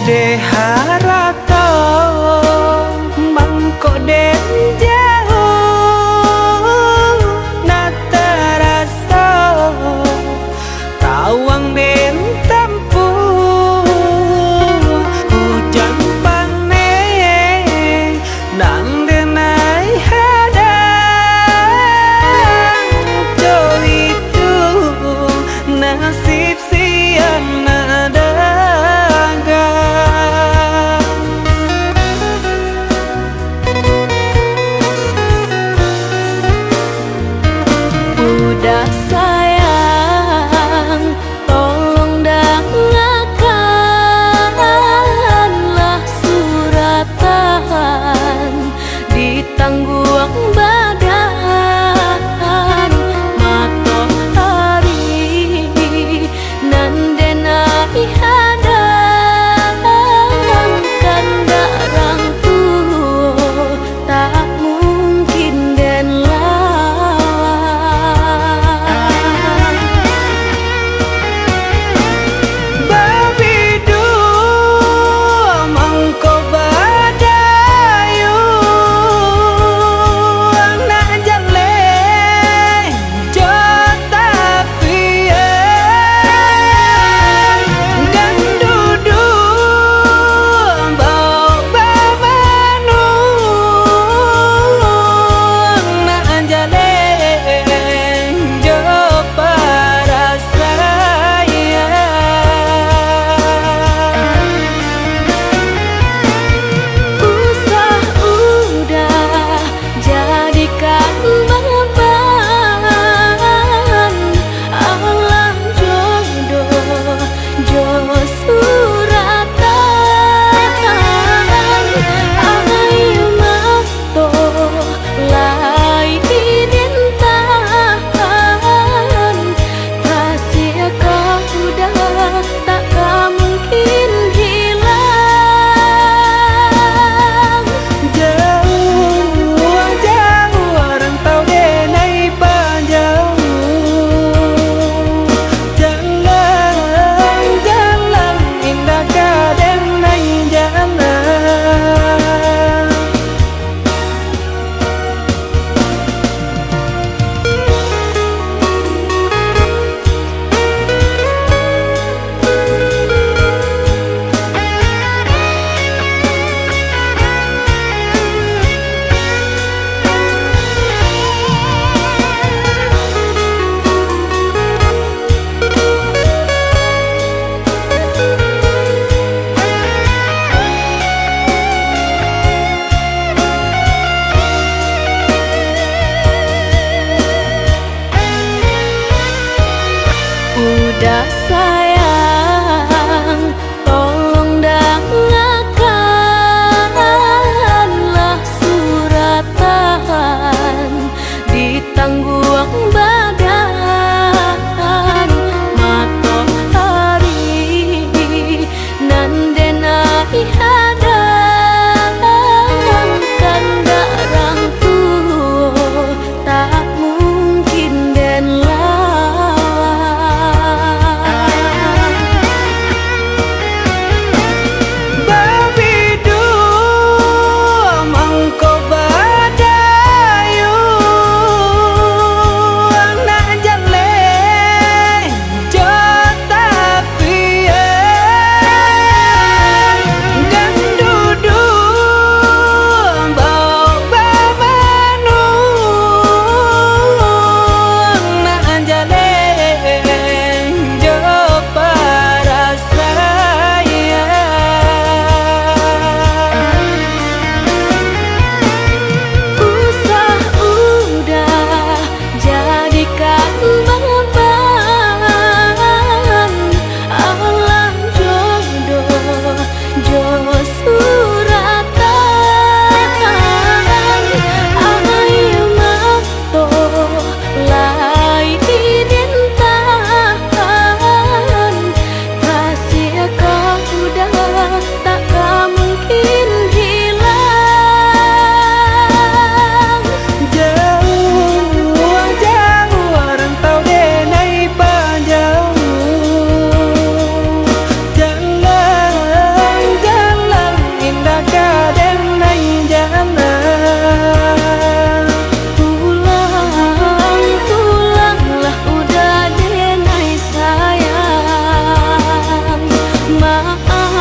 de harato mangko den jauh na terasa tawang den tempuh hujan pane dan denai hadang jo itu nasib siang nadaga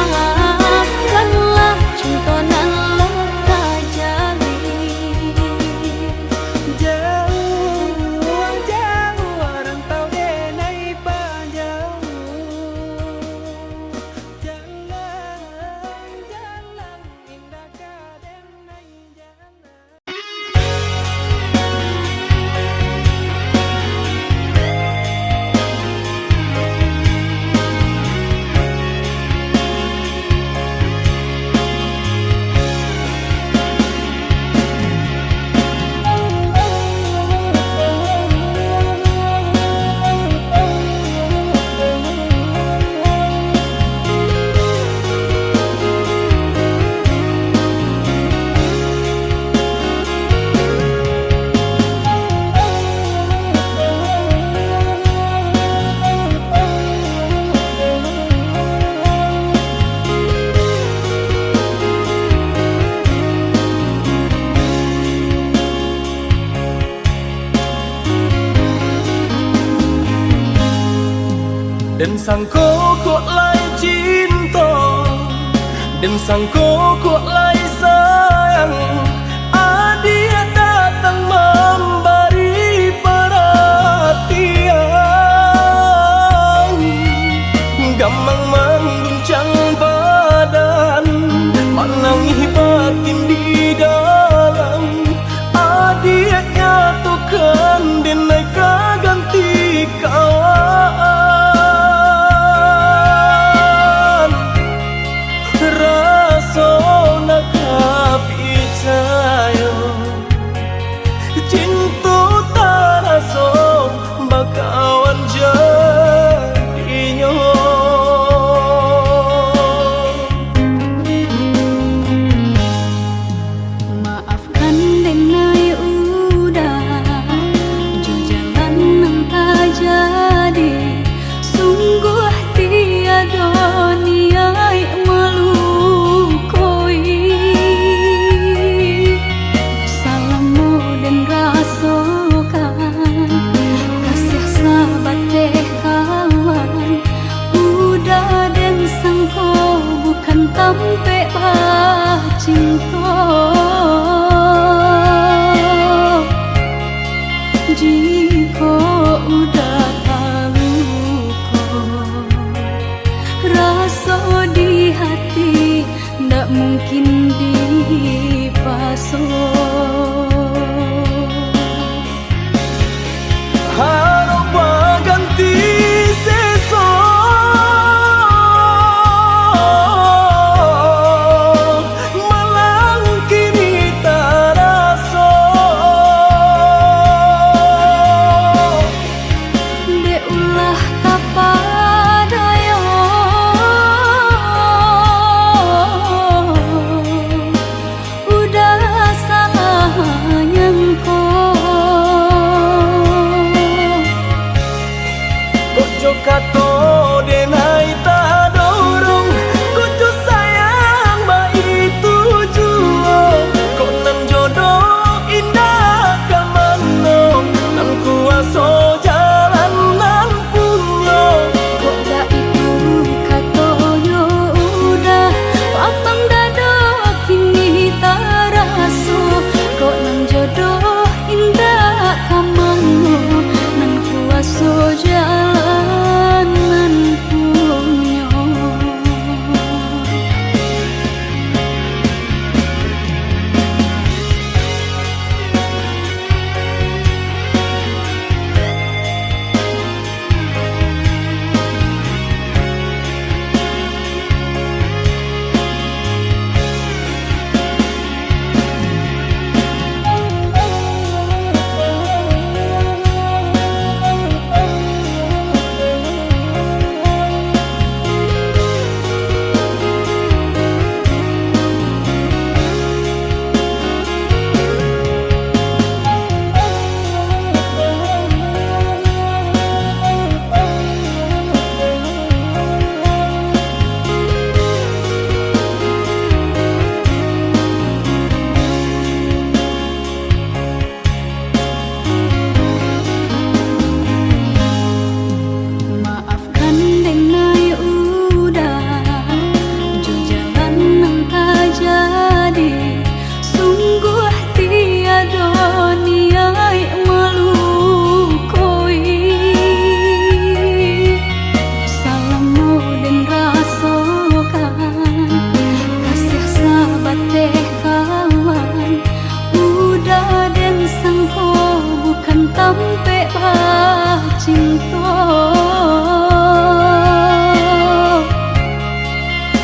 maafkanlah contonan leka jalin. Jauh, jauh rantau denai panjang. Jalan, jalan indah kadenai jalan. Dan sangko kok lai cinta, dan sangko kok lai sayang. Adia datang memberi perhatian, gampang mengguncang badan, menangis batin di dalam. Adia nyatukan denai kaganti kawan. Rasona kapicayo cinta taraso bakawan jadinya. Maafkan denai udah jalan nang tak jadi. Sungguh tiada niat melukoi. Salamu dan rasakan kasih sahabat teh kawan. Udah dan sangko bukan tampe bah cinta. Jika udah tahu kok rasa di hati ndak mungkin dipasok. Harap ganti seso malang kini taraso. Dek ulah kapadaya udah salah.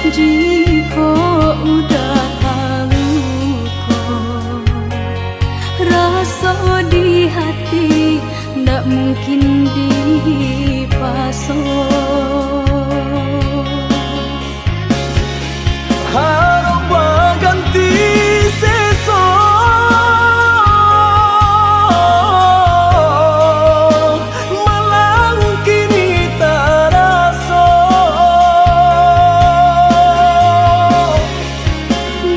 Jika udah haluko, rasa di hati ndak mungkin dipaso. Harap ganti seso malang kini taraso.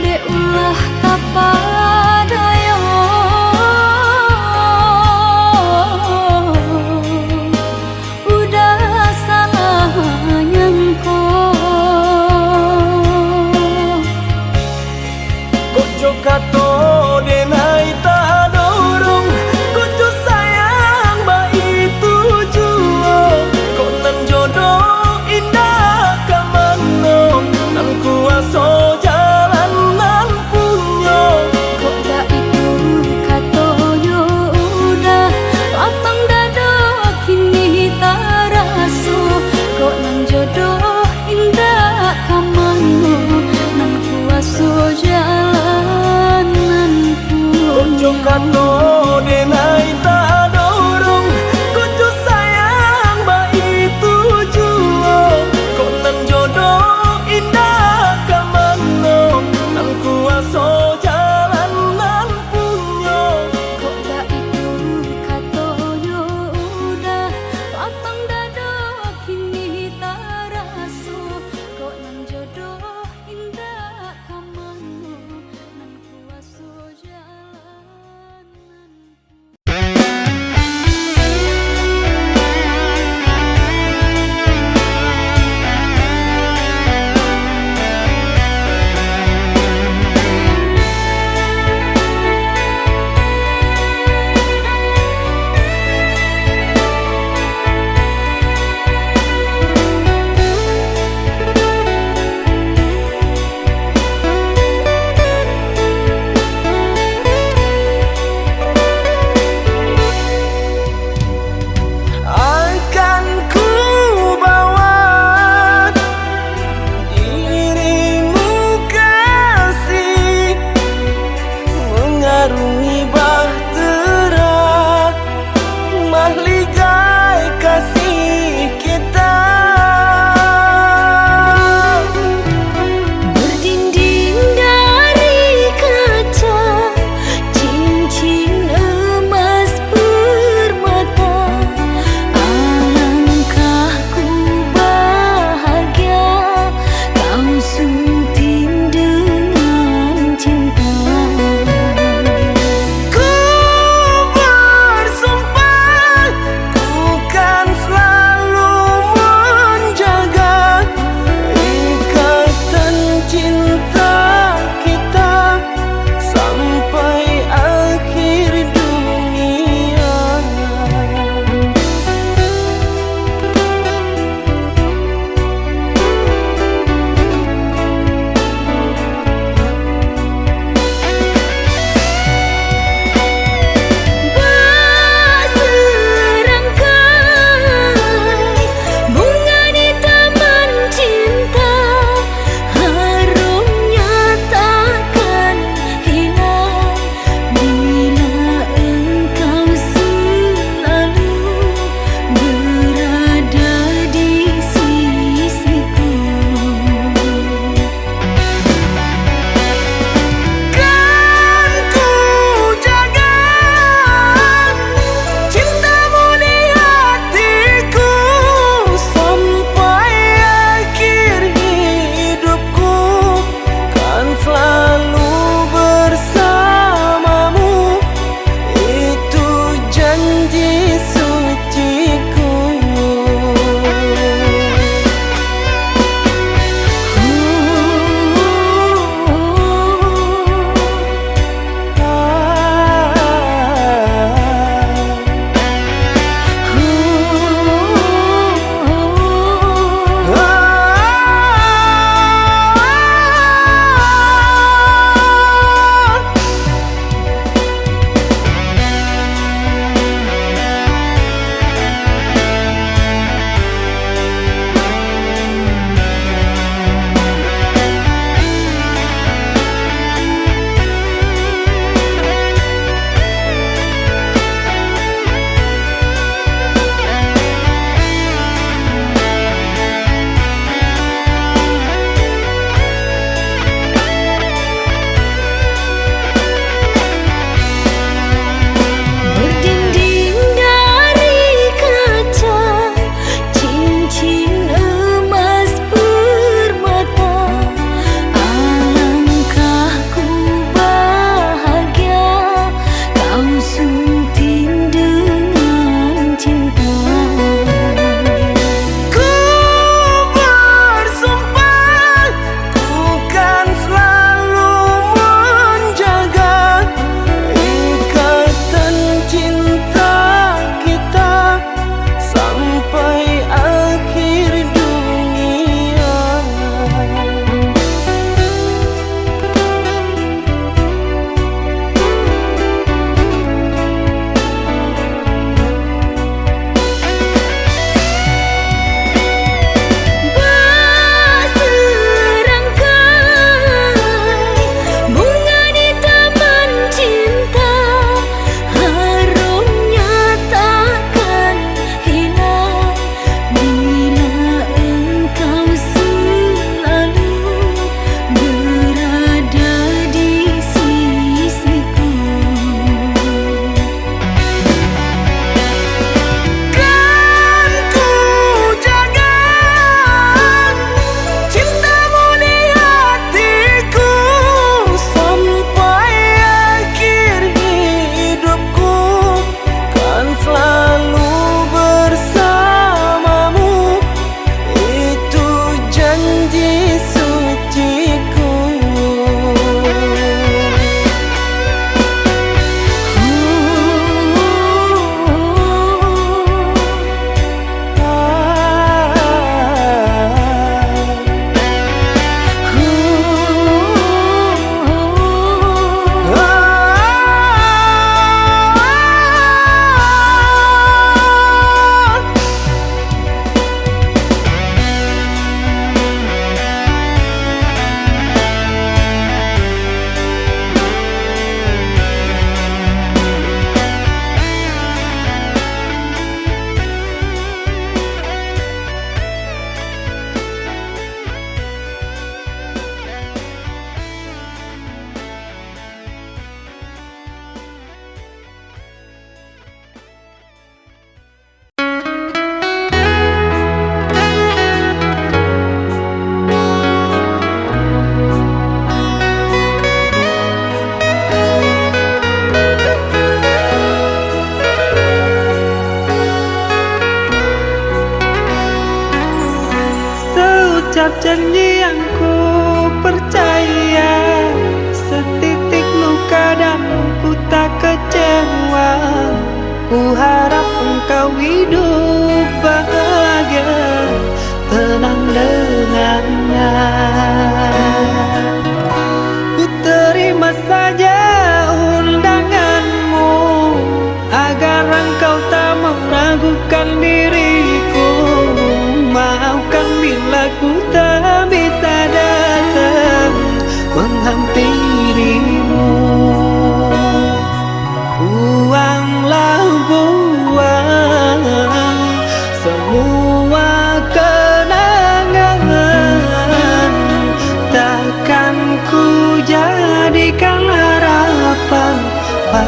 Dek ulah kapadayo, udah salah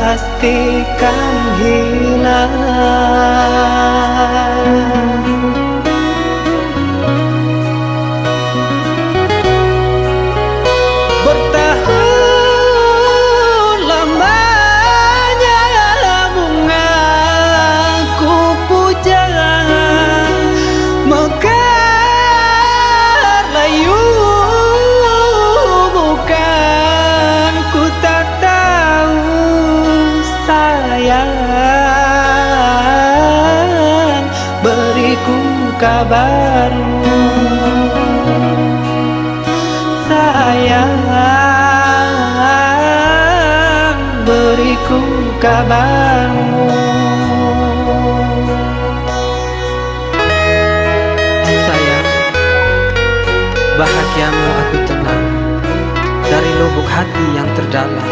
pastikan hilang. Bertahun lamanya bungaku puja, mekar layu bukan ku tak tahu sayang, beriku kabarmu sayang, beriku kabarmu. Sayang, bahagiamu aku tenang dari lubuk hati yang terdalam.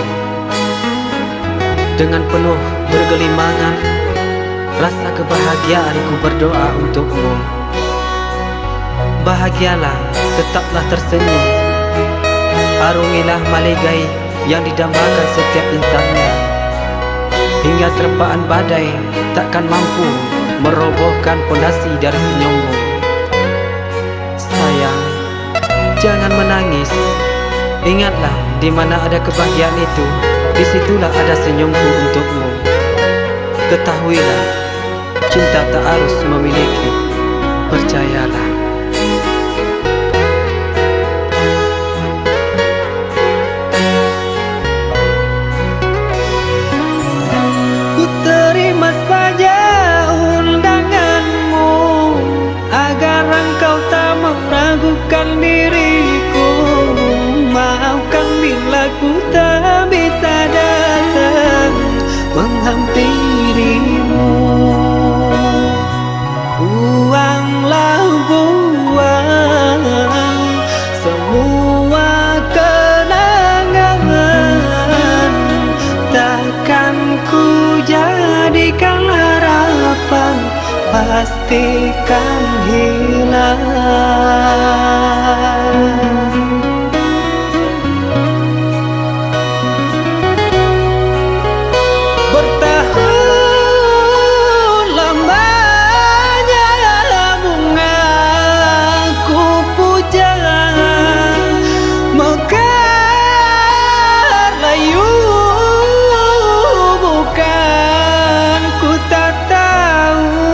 Dengan penuh bergelimangan, rasa kebahagiaanku berdoa untukmu. Bahagialah, tetaplah tersenyum, arungilah maligai yang didambakan setiap insannya, hingga terpaan badai takkan mampu merobohkan pondasi dari senyummu. Sayang, jangan menangis. Ingatlah, di mana ada kebahagiaan itu, disitulah ada senyumku untukmu. Ketahuilah, cinta tak harus memiliki, percayalah. Ku terima saja undanganmu, agar engkau tak meragukan diriku. Maafkan bila ku tak bisa datang menghampirimu. Buanglah buang semua kenangan, takkan ku jadikan harapan, pastikan hilang. Bertahun lamanya bungaku puja, mekar layu bukan ku tak tahu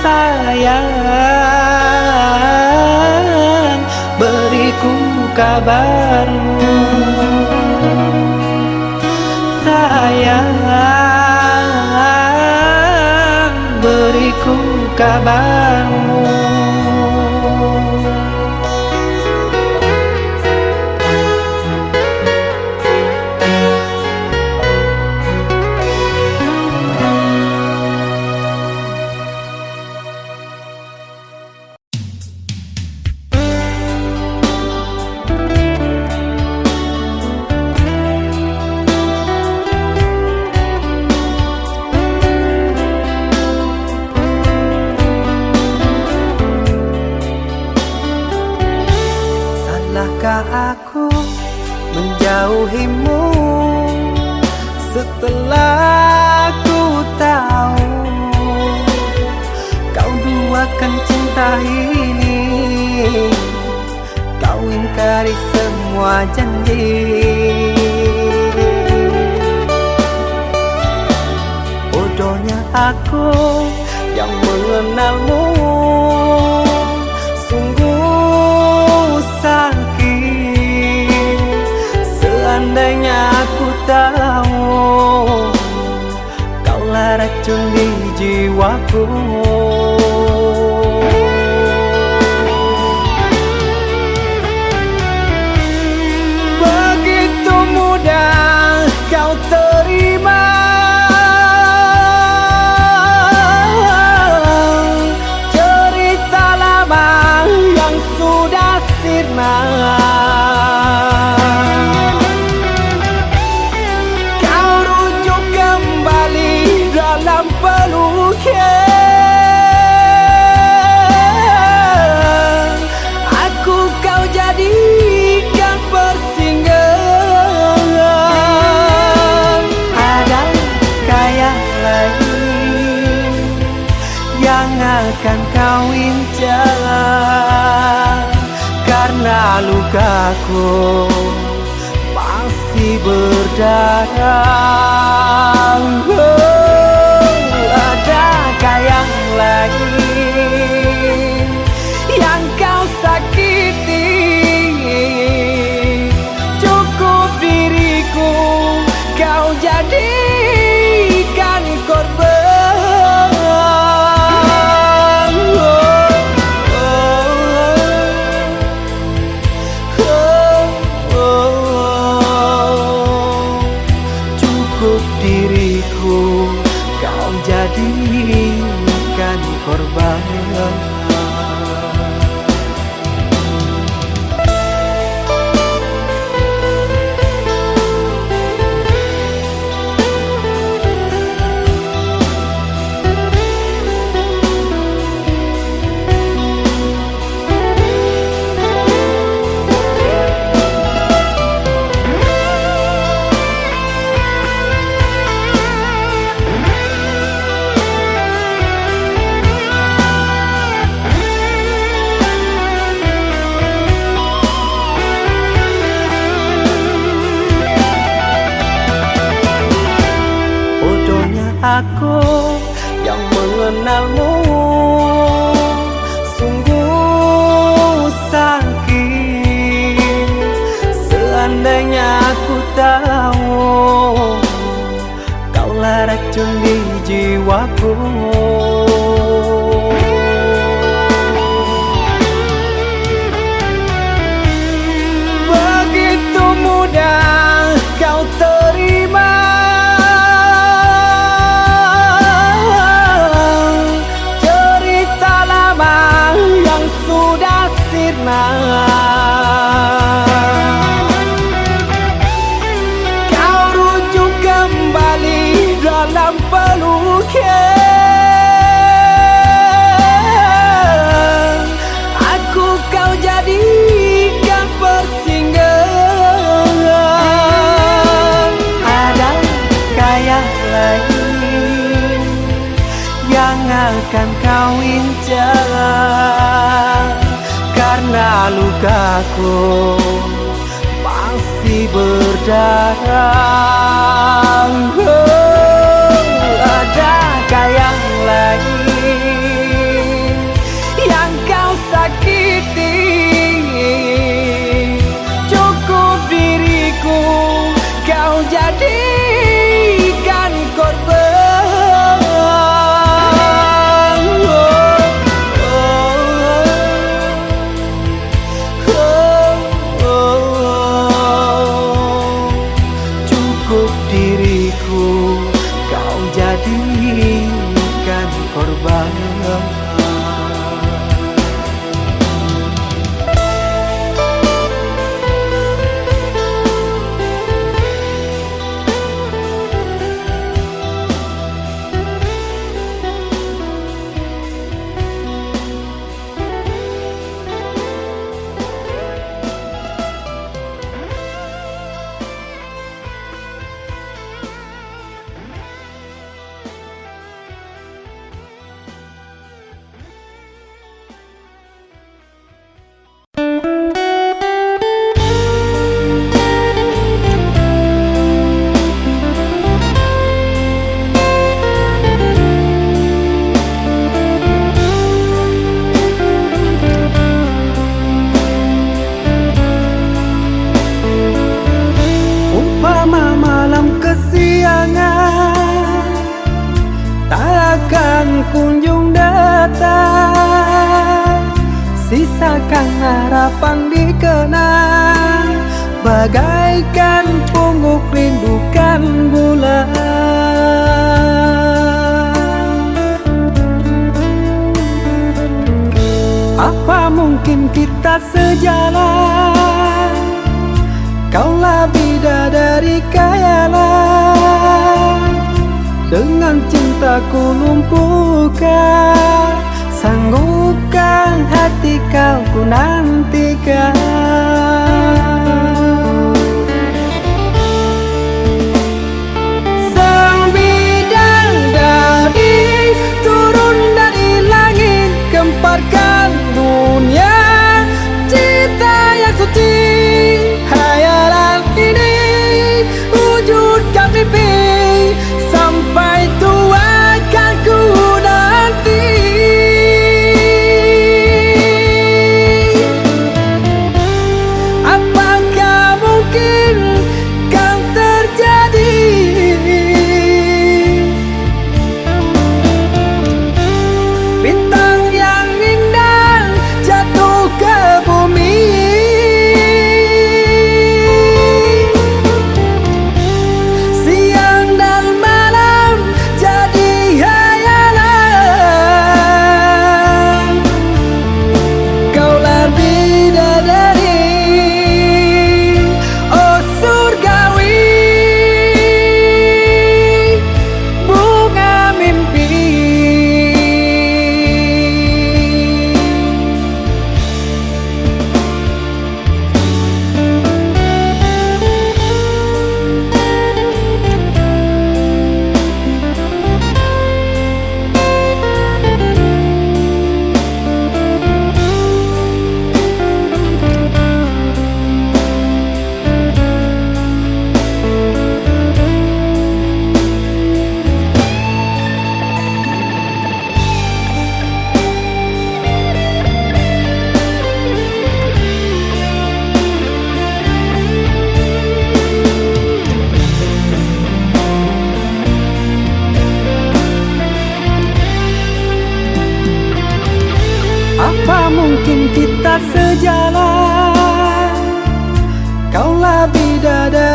sayang, beriku kabarmu sayang, beriku kabarmu. Salahkah aku menjauhimu setelah ku tahu kau duakan cinta ini, kau ingkari semua janji. Bodohnya aku yang mengenalmu, sungguh sakit. Seandainya aku tahu kaulah racun di jiwaku. Begitu mudah kau terima cerita lama yang sudah sirna. Kau rujuk kembali dalam peluknya. lukaku masih berdarah. Adakah yang lain yang kau sakiti? Cukup diriku kau jadikan korban. Cukup diriku kau jadikan korban. Aku yang mengenalmu sungguh sakit. Seandainya aku tahu kaulah racun di jiwaku. Begitu mudah kau terima kau rujuk kembali dalam pelukan. Aku kau jadikan persinggahan. Adakah yang lain yang akan kau incar? Karena lukaku masih berdarah. Adakah yang lain yang kau sakiti? Cukup diriku kau jadikan korban. Diriku kau jadikan korban. Takkan kunjung datang, sisakan harapan dikenang, bagaikan pungguk rindukan bulan. Apa mungkin kita sejalan? Kaulah bidadari khayalan, dengan cintaku lumpuhkan, sanggupkan hati kau ku nantikan. Sang bidadari turun dari langit, gemparkan dunia cinta yang suci.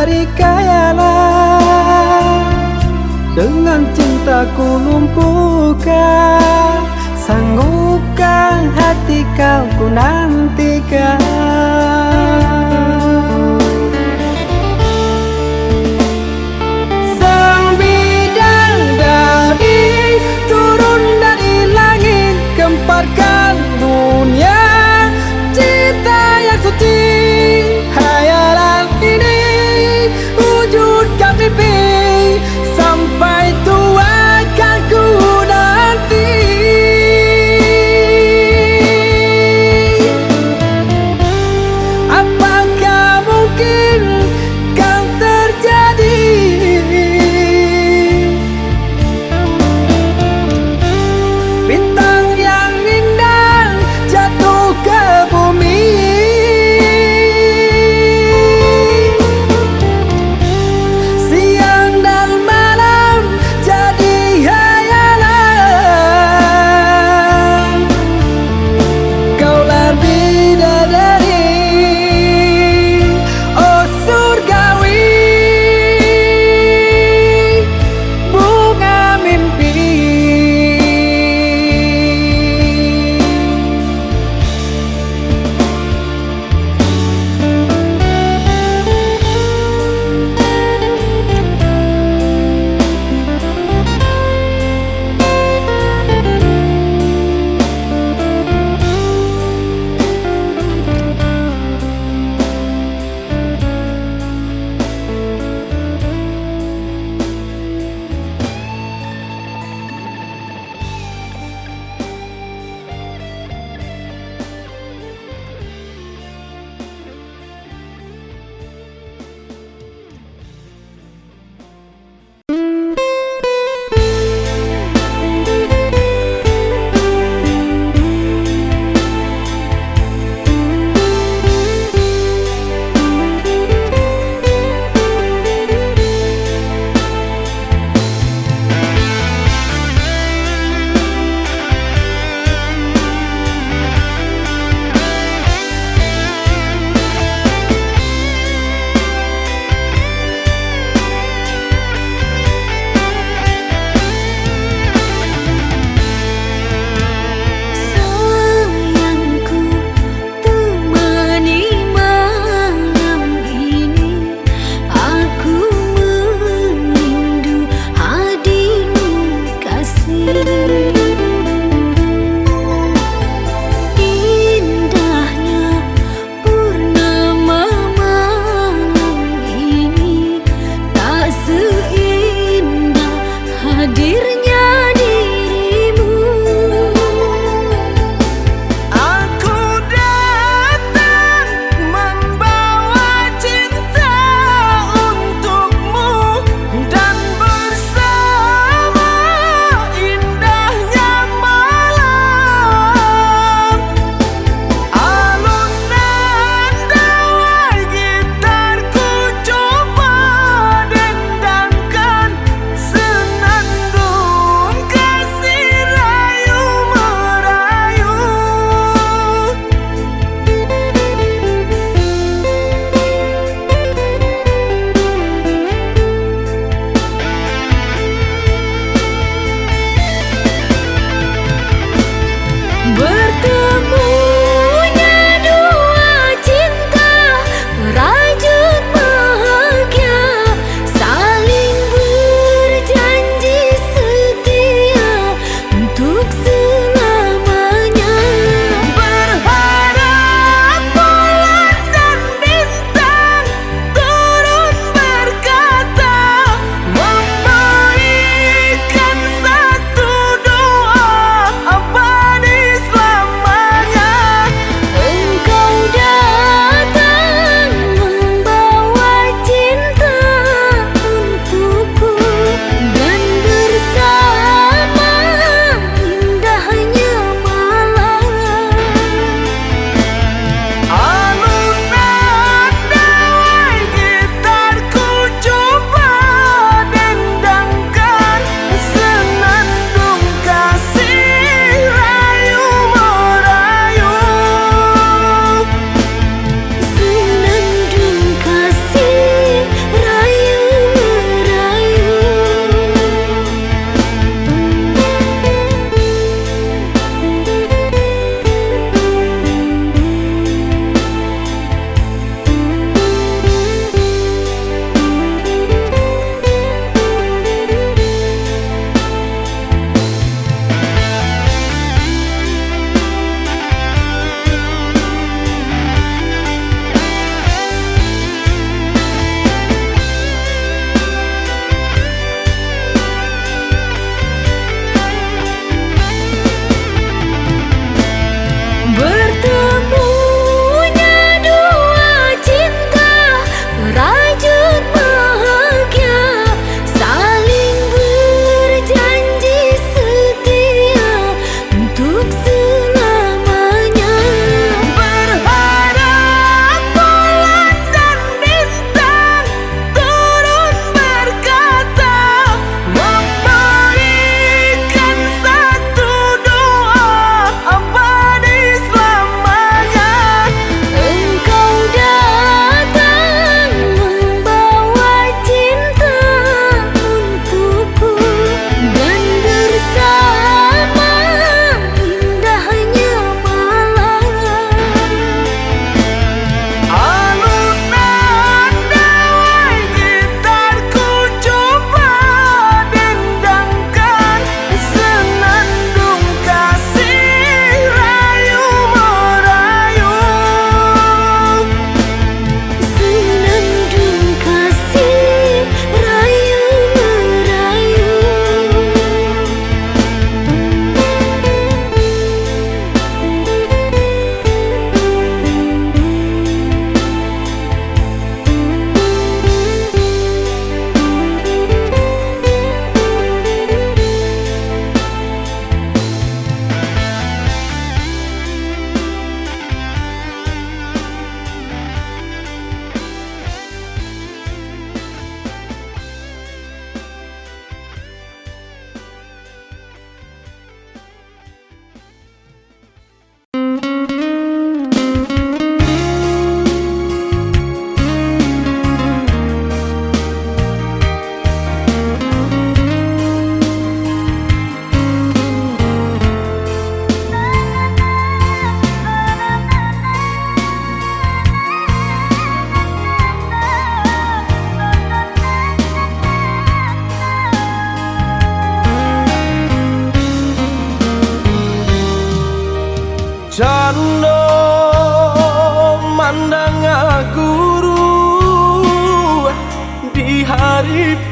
dari kayalah. Dengan cintaku lumpuhkan, sanggupkan hati kau ku nantikan. Sang bidadari turun dari langit, gemparkan dunia cinta yang suci. Hayalan ini wujudkan mimpi, sampai tua kan ku nanti.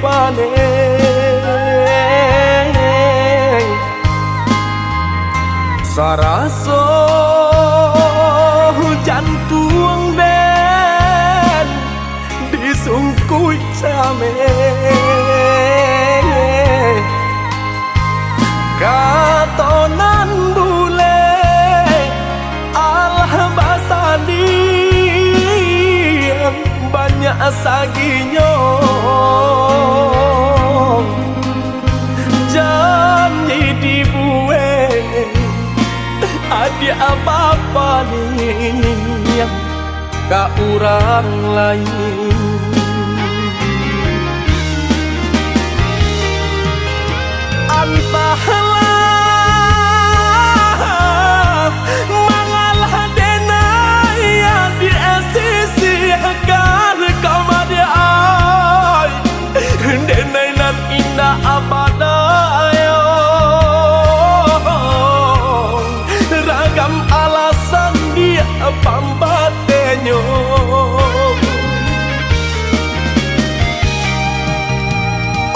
paneng saraso jantung den disungkui cameng katonan bule alah basadi banyak saginyo janji dibueng ada apa-apa nih ka urang lain antahlah mangalah denai yang diasisikan kamade ai denai nan indah abadayo ragam alasan dia pambatenyo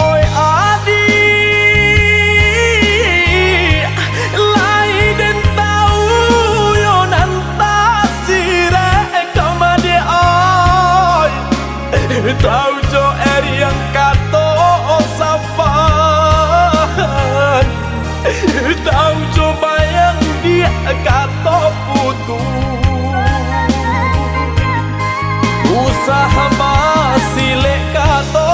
oi adi lai den tau yo nan tasire kamade ai tau jo eri yang kato sapan tau jo bayang dia kato putu usaha basile kato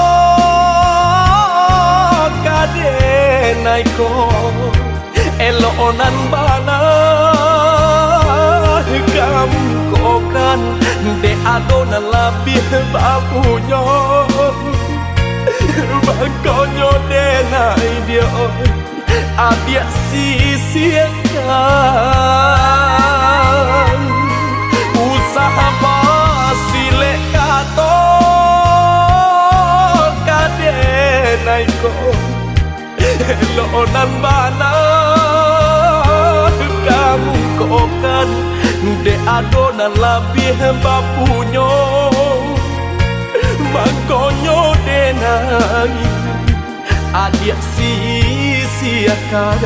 kade naiko elonan bana kamu kokan de adonan labih bapunya bakonyo denai dia adia sisiakan usaha basile kato kade naiko elonan bana kamu kokan de adonan labih bapunyo makonyo denai adia sisiakan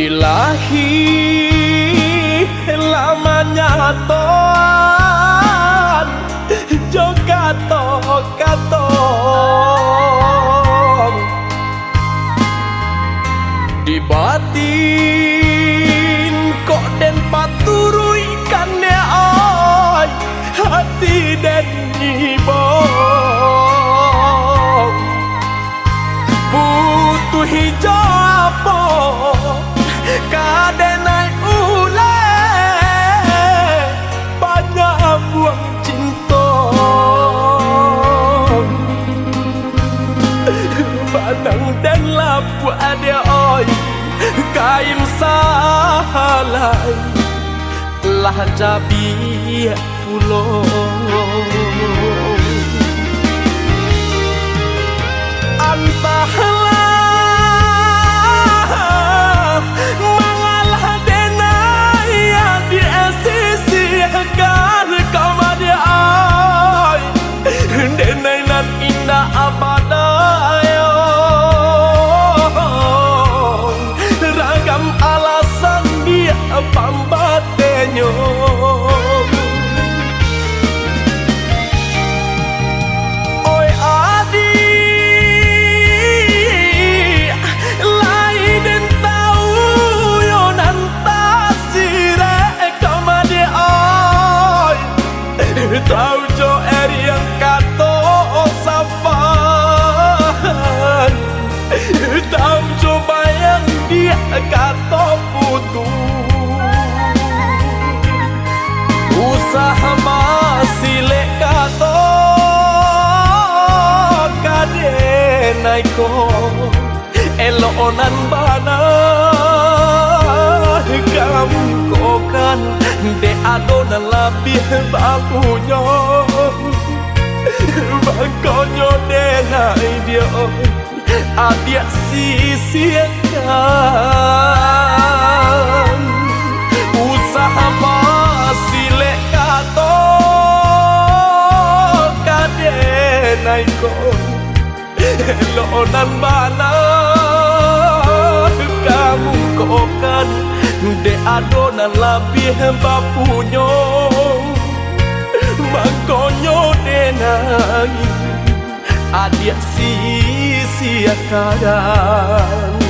dilahi lamanya toan jogato katong di batin kok den paturui kan ai hati den ibong butuh hijapo kadenai ule banyak buang cinta badang dan lapu ada oi kain salai lah jabi pulau antahlah mangalah denai yang diasisikan kamade ai denai nan indah abadayo ragam alasan dia pambatenyo oi adi tau jo eri yang kato sapan tau jo bayang dia kato putu usaha basile kato denai ko elonan bana kamu kokan de adonan labih bakunyo bakonyo denai dia adia sisiakan usaha masile kato kadenai ko elonan bana kamu kokan de adonan labih bapunyo makonyo denai adia sia-siakan.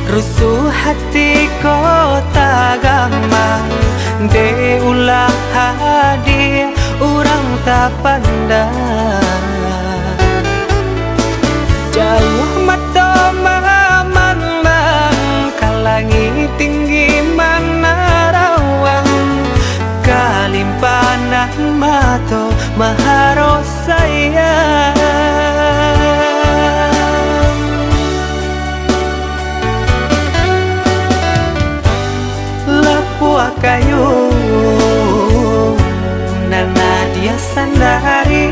Rusuh hati kota gamang de ulah hadir orang tak pandang jauh mata mamandang kalangi tinggi mana rawang kalimpanan mato maharo sayang kayu nana dia sandari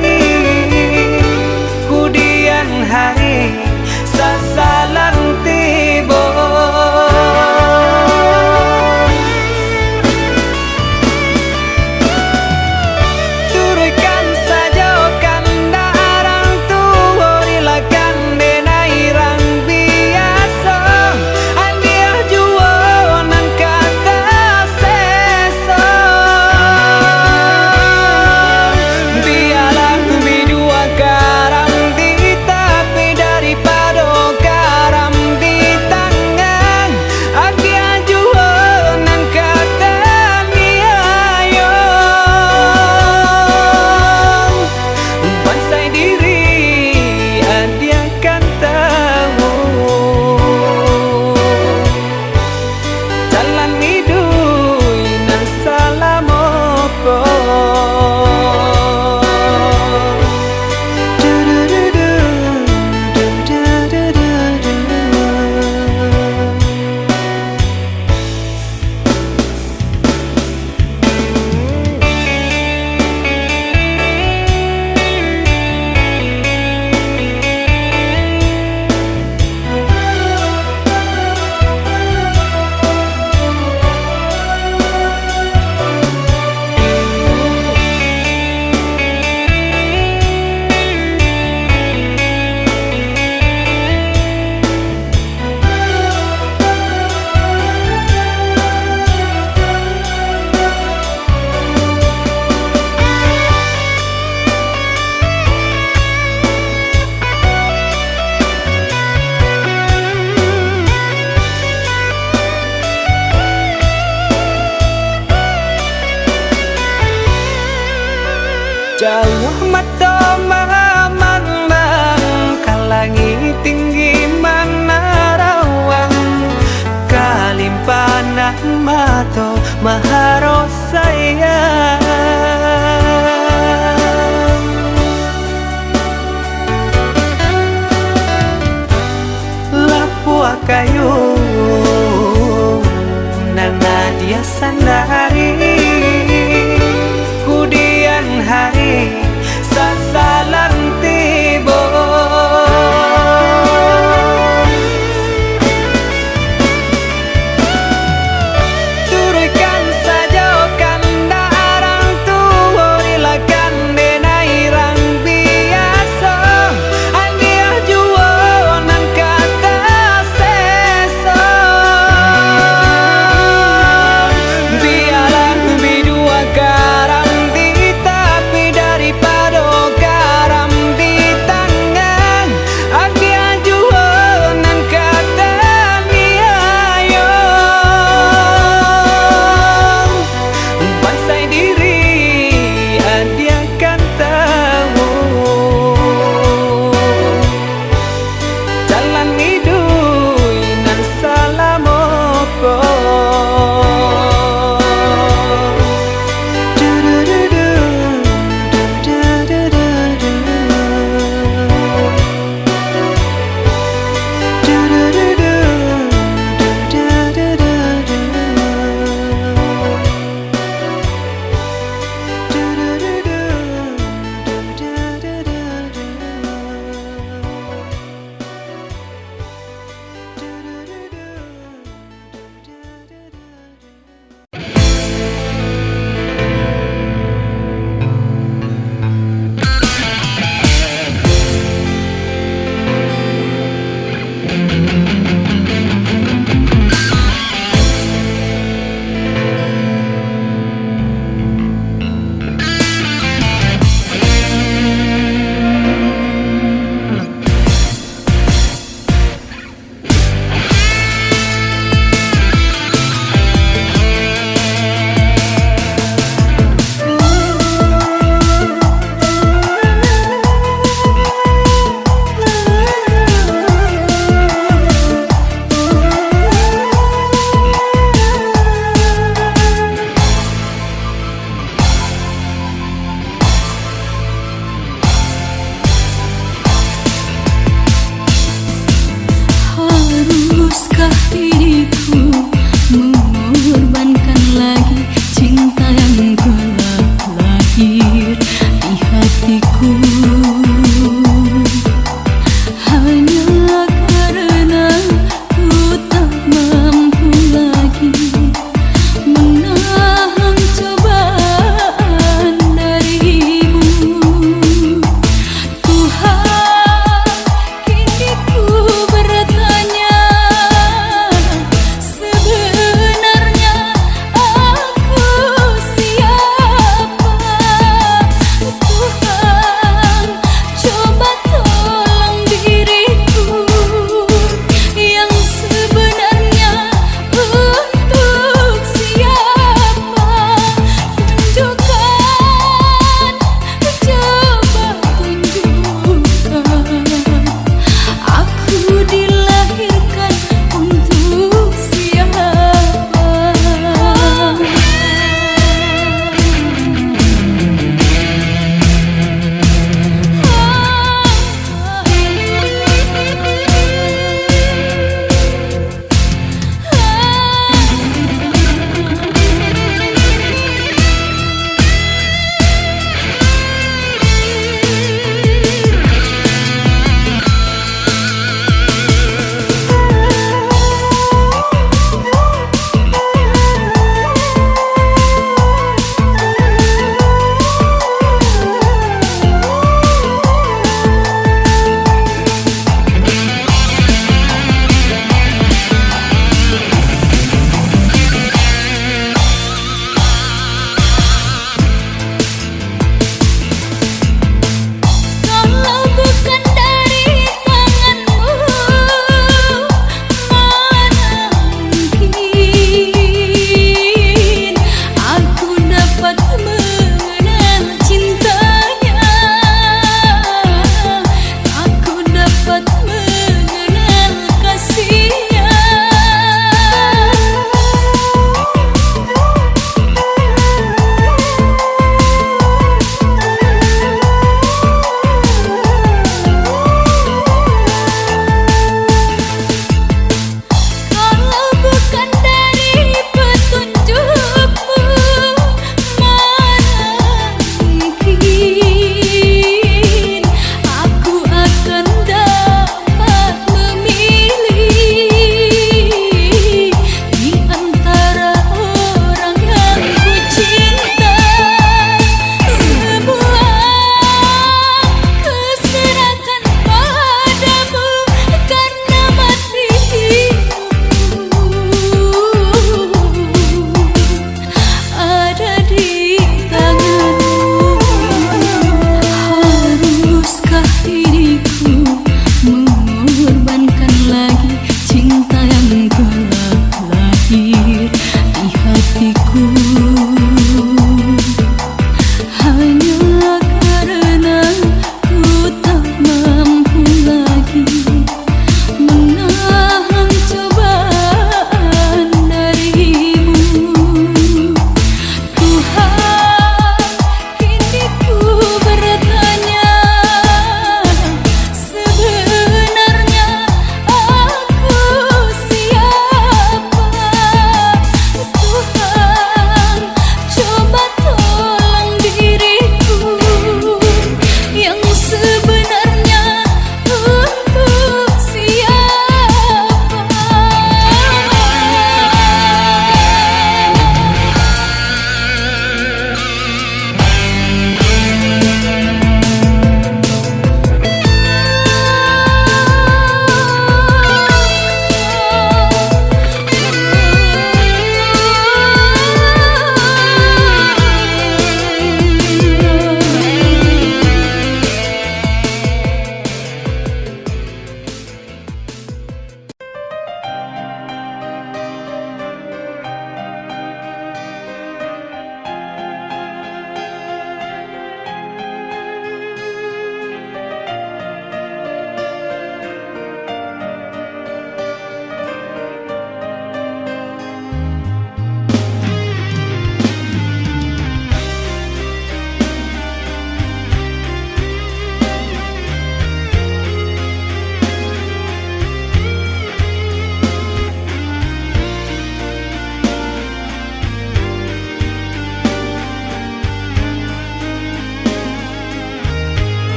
kudian hari sasalan tibo turkan saja kandarang tua rilakan denai rang biasa andia jualan kata jauh mata mamandang kalangi tinggi mana rawang kalimpanan mato maharo sayang lapua kayu nana dia sandari kudian hari sasalan tibo turkan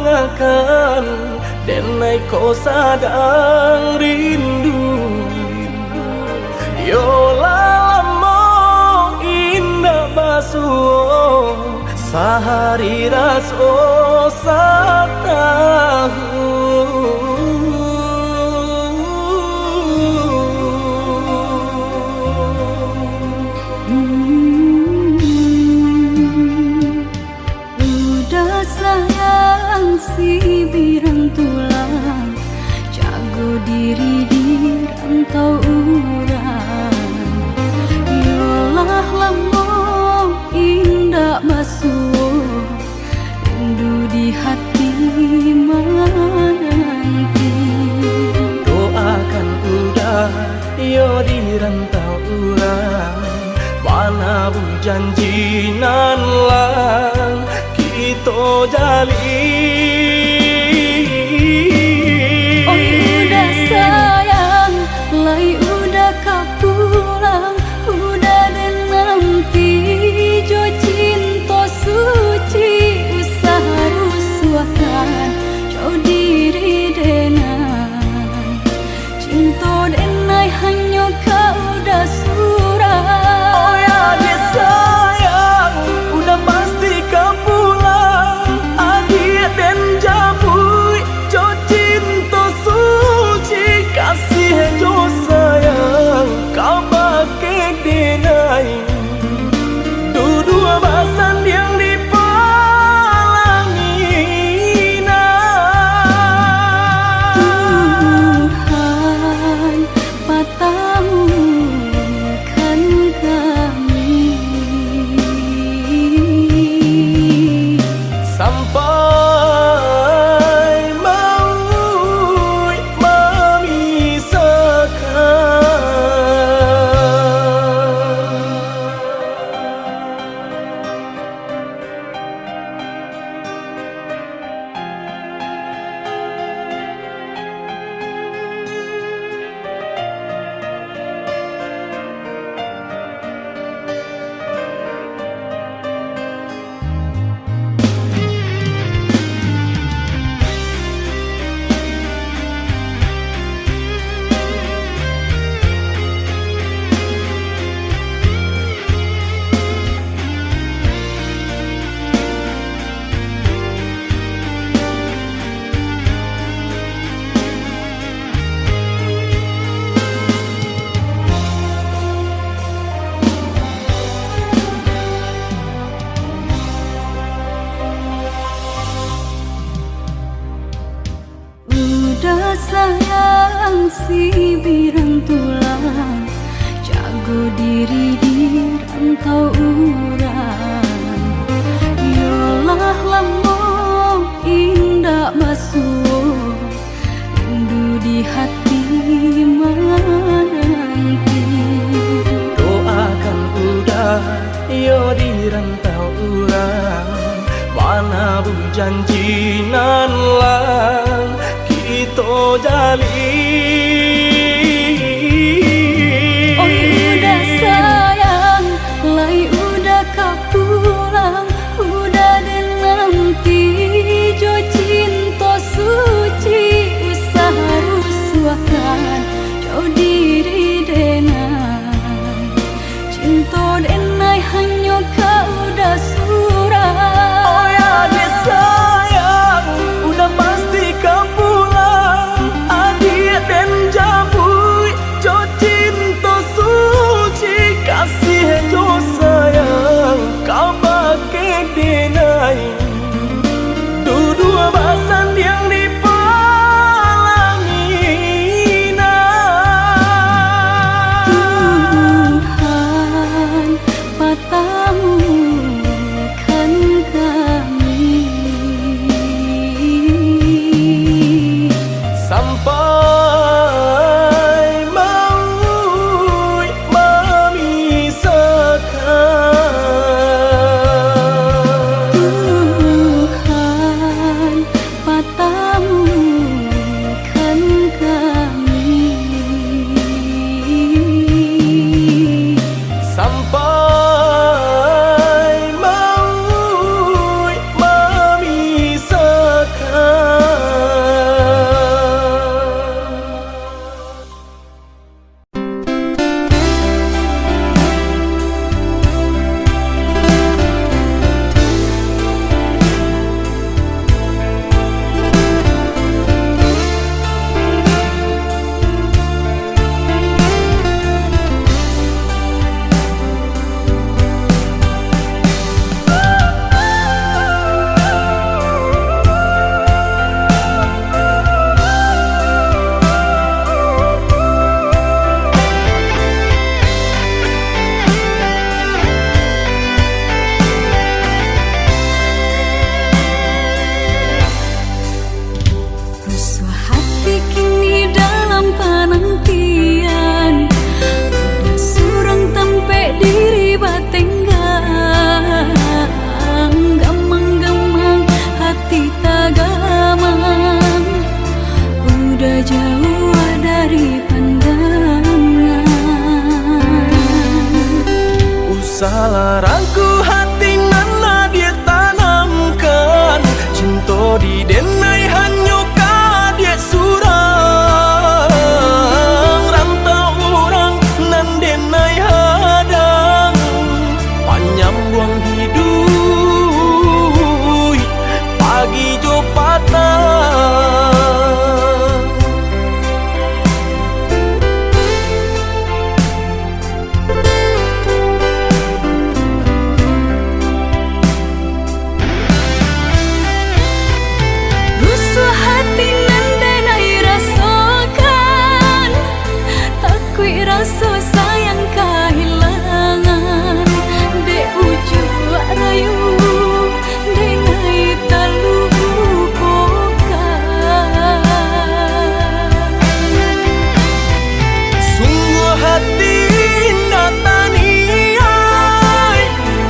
akan denai kau sadang rindu. Yola lamo indah basuh sehari raso satahu. Udah sayang si birang tulang, jago diri di rantau urang. Yolah lamo indah basuh rindu di hati menanti. Doakan udah yo di rantau urang, mana bu janji nan lang kita jalin. Oi udah sayang, lai udah kapulang, udah dan nanti jo cinta suci usaha rusuhan jauh diri denan. Cinta denai hanya kau udah surah. Oh ya dia sayang, udah pasti kau pulang. Adik dan jabui, jo cinta suci kasih jo sayang, kau pakai denai. Dua basan yang dipalangina. Tuhan patahkan kami sampai maut memisahkan. udah sayang si birang tulang, jago diri di rantau urang. Yolah lamo indah basuh rindu di hati menanti. Doakan udah yo di rantau urang, mana bu janji nan lang kita jalin. Oi udah sayang, lai udah kapulang, udah dan nanti jo cinta suci usaha rusuhan jauh diri denan. Cinta denai hanya kau udah surah. Oh ya dia sayang, udah pasti kau pulang. Adik dan jabui, jo cinta suci kasih jo sayang, kau pakai denai. Dua basan yang dipalangina. Usalarangku hati nana dia tanamkan, cinta di denai hanya dia surang, rantau orang nan denai hadang, panjang buang hidup pagi jo patah. Rusuh hati nan denai rasakan, takui rasa sayang kehilangan. De ujung rayu denai terlupakan. Sungguh hati nataniai,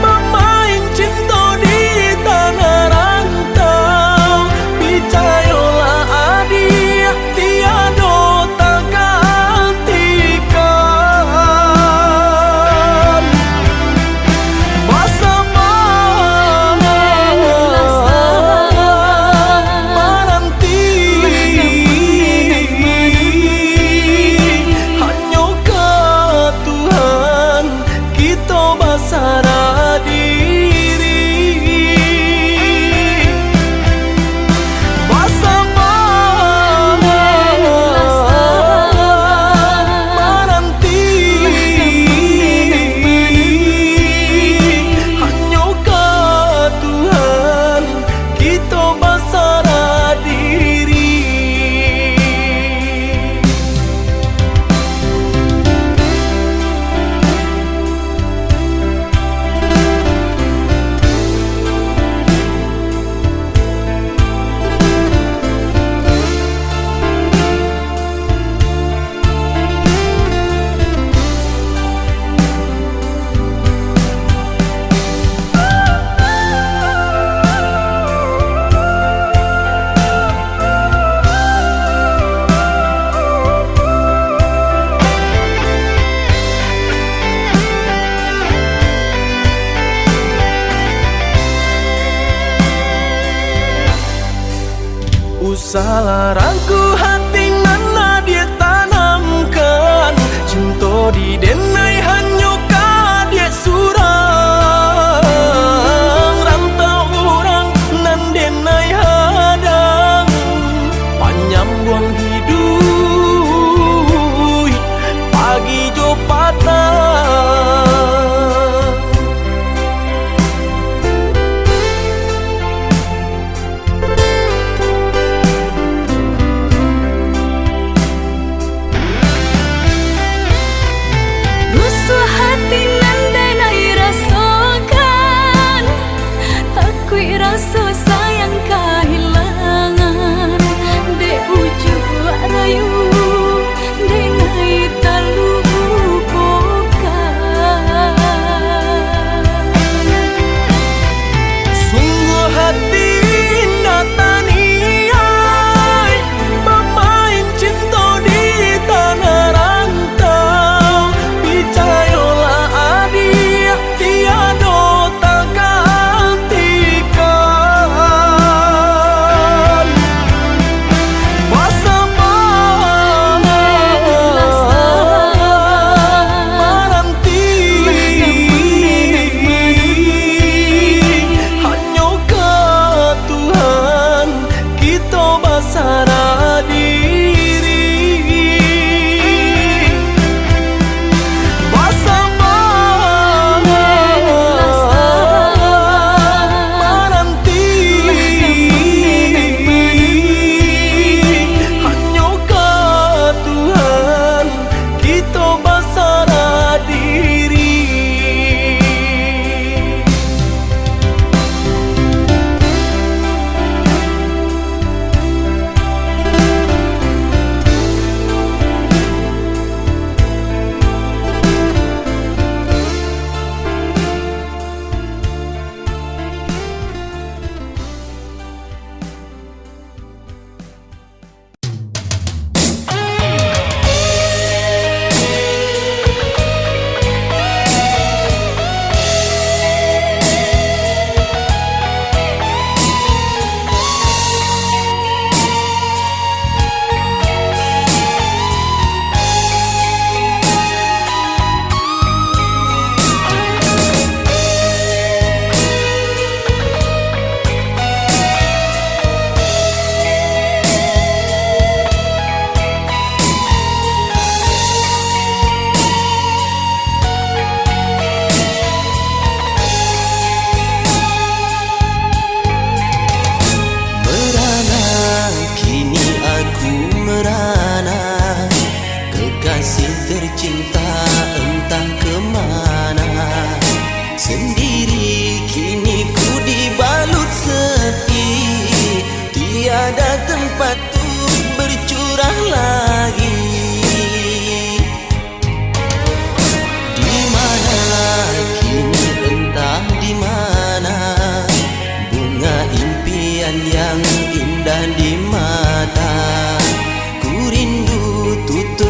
pemain cinta di tanah rantau. Percayalah adik, tiada tak gantikan. Masa mana menanti, hanya ke Tuhan kita bersarah diri. Masa mana menanti, hanya ke Tuhan kita bersarah diri. Usalarangku hati nana dia tanamkan, cinta di denai hanya dia surang, rantau orang nan denai hadang, panjang buang hidup pagi jo patah.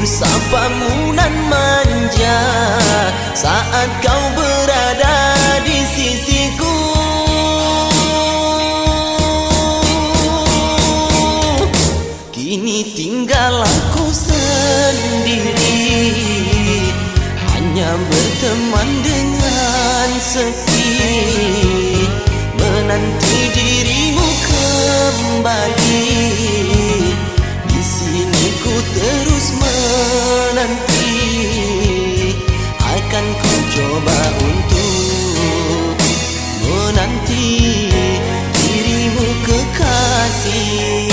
tutur sapamu nan manja saat kau berada di sisiku. Kini tinggal aku sendiri, hanya berteman dengan sepi, menanti dirimu kembali. Di sini ku terus menanti, akan ku coba untuk menanti dirimu kekasih.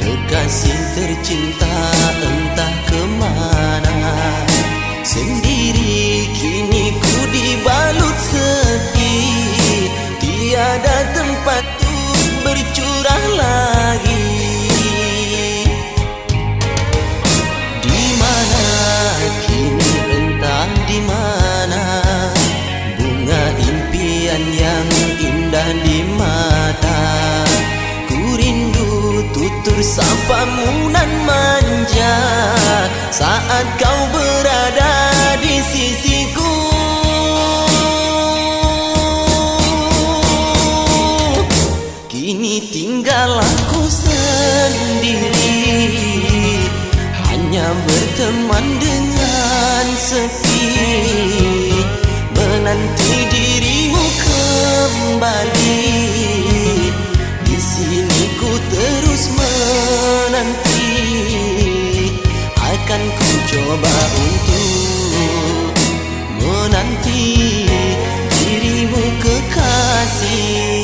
Kekasih tercinta entah kemana, sendiri kini ku dibalut sepi, tiada tempat untuk bercurah lagi. Di mana kini entah di mana, bunga impian yang indah di mata. Ku rindu tutur sapamu nan manja saat kau berada di sisiku. Kini tinggal aku sendiri, hanya berteman dengan sepi, menanti dirimu kembali. Di sini ku terus menanti, akan ku coba untuk menanti dirimu kekasih.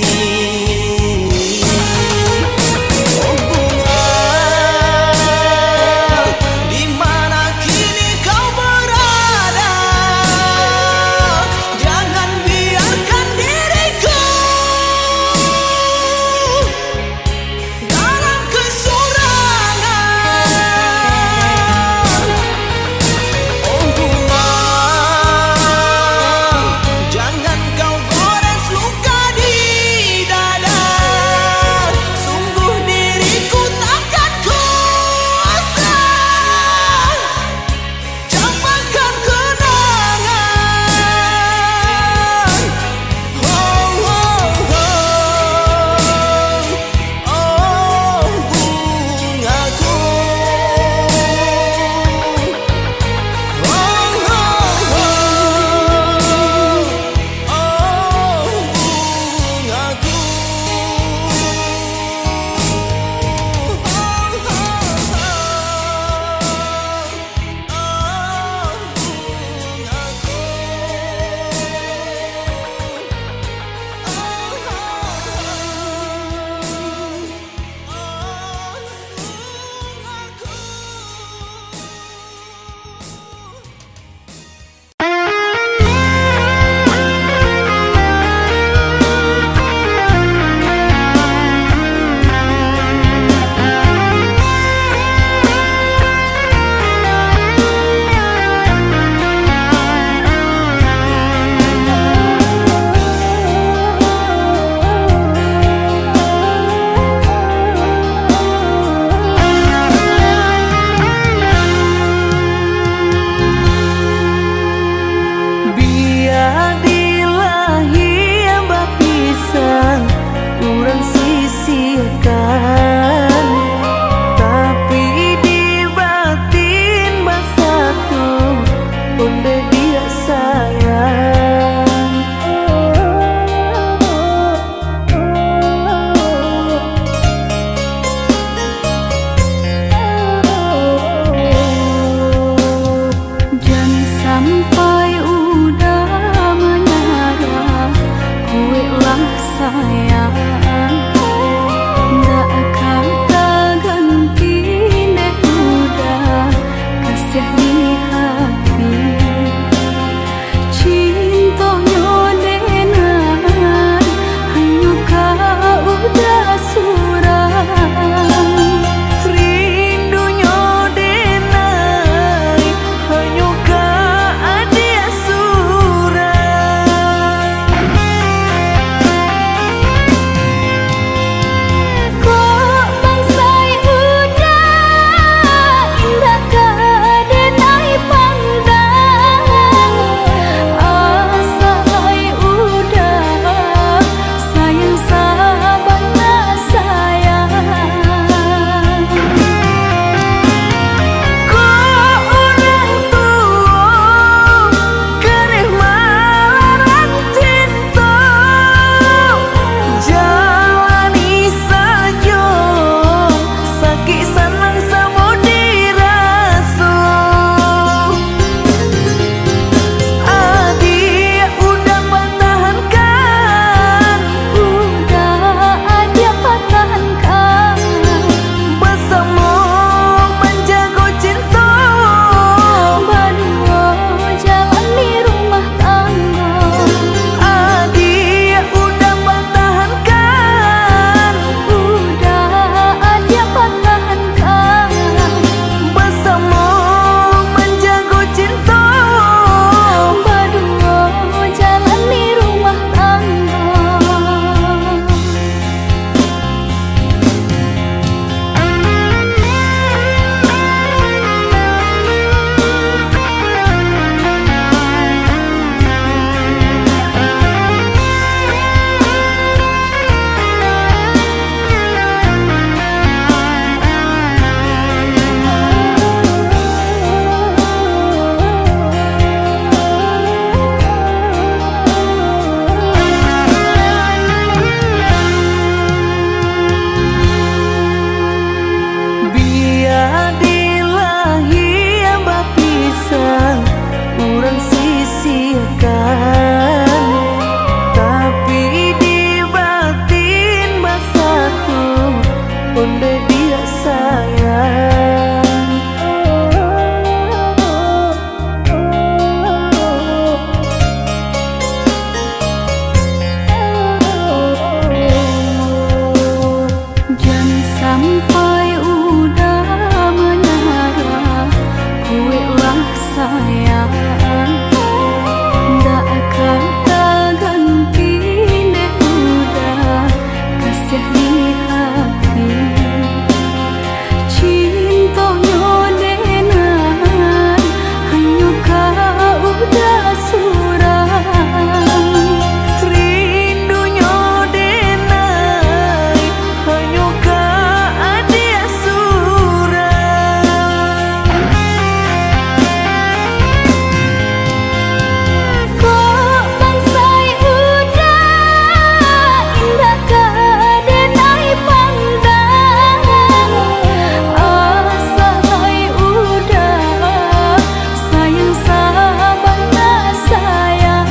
onde dia sayang. Jangan sampai udah menyerah, kuelah sayang. Nggak akan terganti deh udah kasih di hati. Cintonya denan hanya kau udah surang. Rindunya denai hanya ka adia surang. Kok bangsai udah indah kadenai pandang. Asai udah sayang sabana sayang.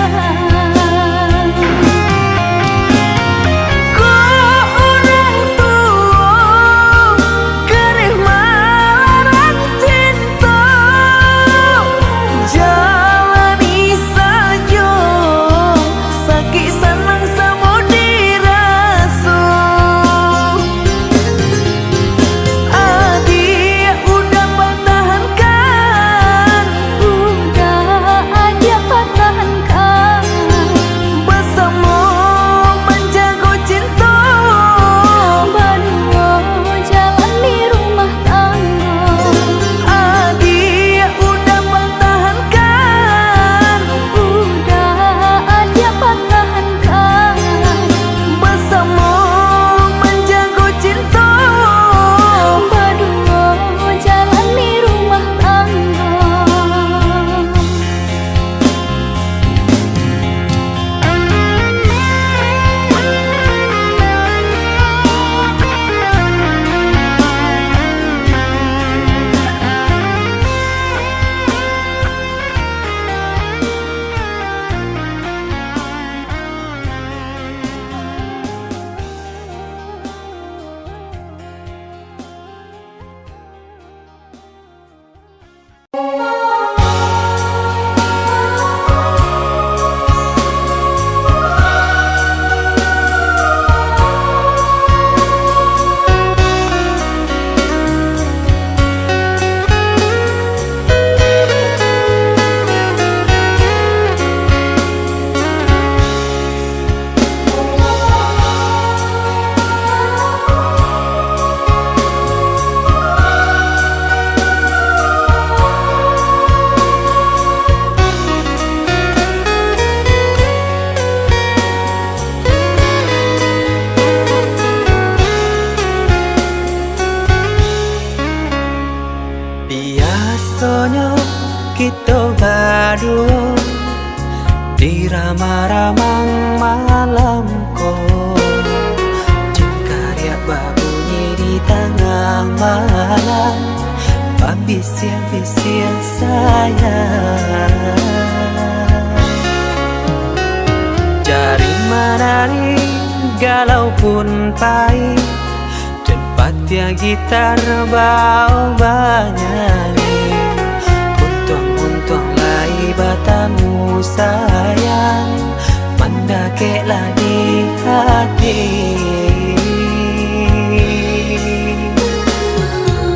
Kok orang tua kerih melarang cinta, jalani saja sakit senang sama dirasa. Adik udah pertahankan, Udah aja pertahankan bersama menjaga cinta. berdua jalan di rumah tangga. Adik udah pertahankan, Udah aja pertahankan bersama menjaga cinta. berdua jalan di rumah tangga. Biasanya kita berdua di ramah-ramang malam kau, jengkarya babunyi di tengah malam, babisia-bisia sayang. Jari menari galau pun pahit, tempatnya gitar bau bernyanyi. Untung-untung lai batamu sayang, mendakeklah di hati.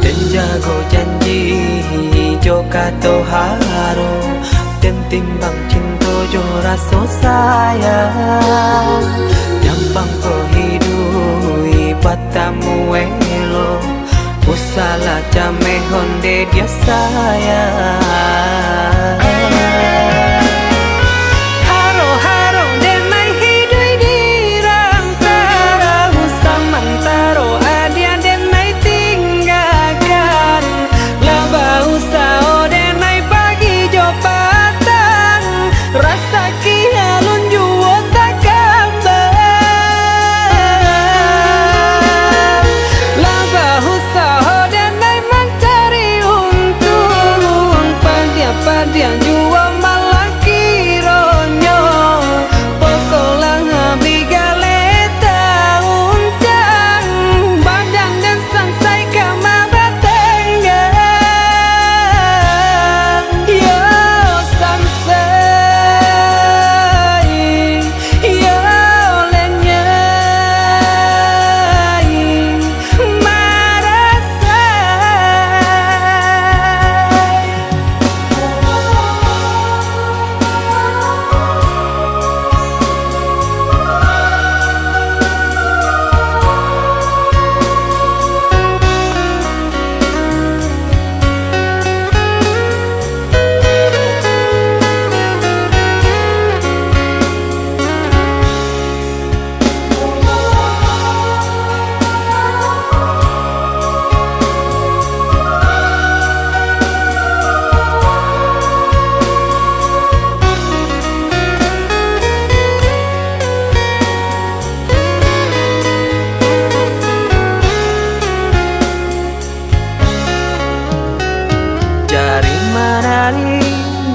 Dan jago janji joka toharo, dan timbang cinta jo rasa sayang. Nyampang ko hidui batamu elo, usala jame honde dia sayang. Haro-haro denai hidui di rantara, samantaro adia denai tinggalkan. Laba usao denai pagi jo patang, rasa kialun juo tak kabar. Laba usao denai mencari untung, pandia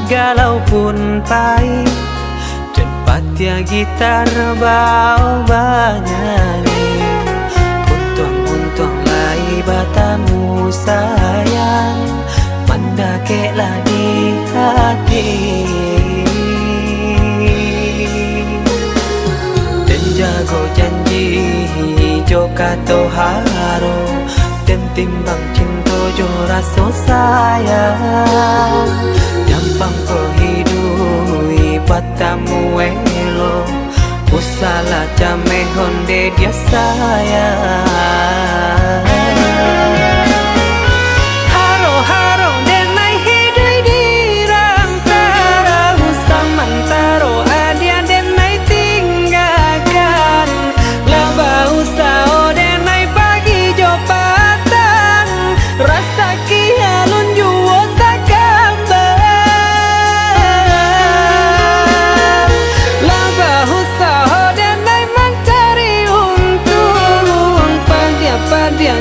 galau pun pahit, cepat ya gitar bau banyani. Untung lai batamu sayang, mandakeklah di hati. Dan jago janji jo kato haro, dan timbang cinta jo rasa sayang. Nyampang ko hidui batamu elo, usala jame honde dia sayang. Haro haro denai hidui dirantara, samantaro adia denai tinggalkan. Laba usao denai pagi jo patang, rasa kialun juo tak kabar. Laba usao denai mencari untung, padia-padia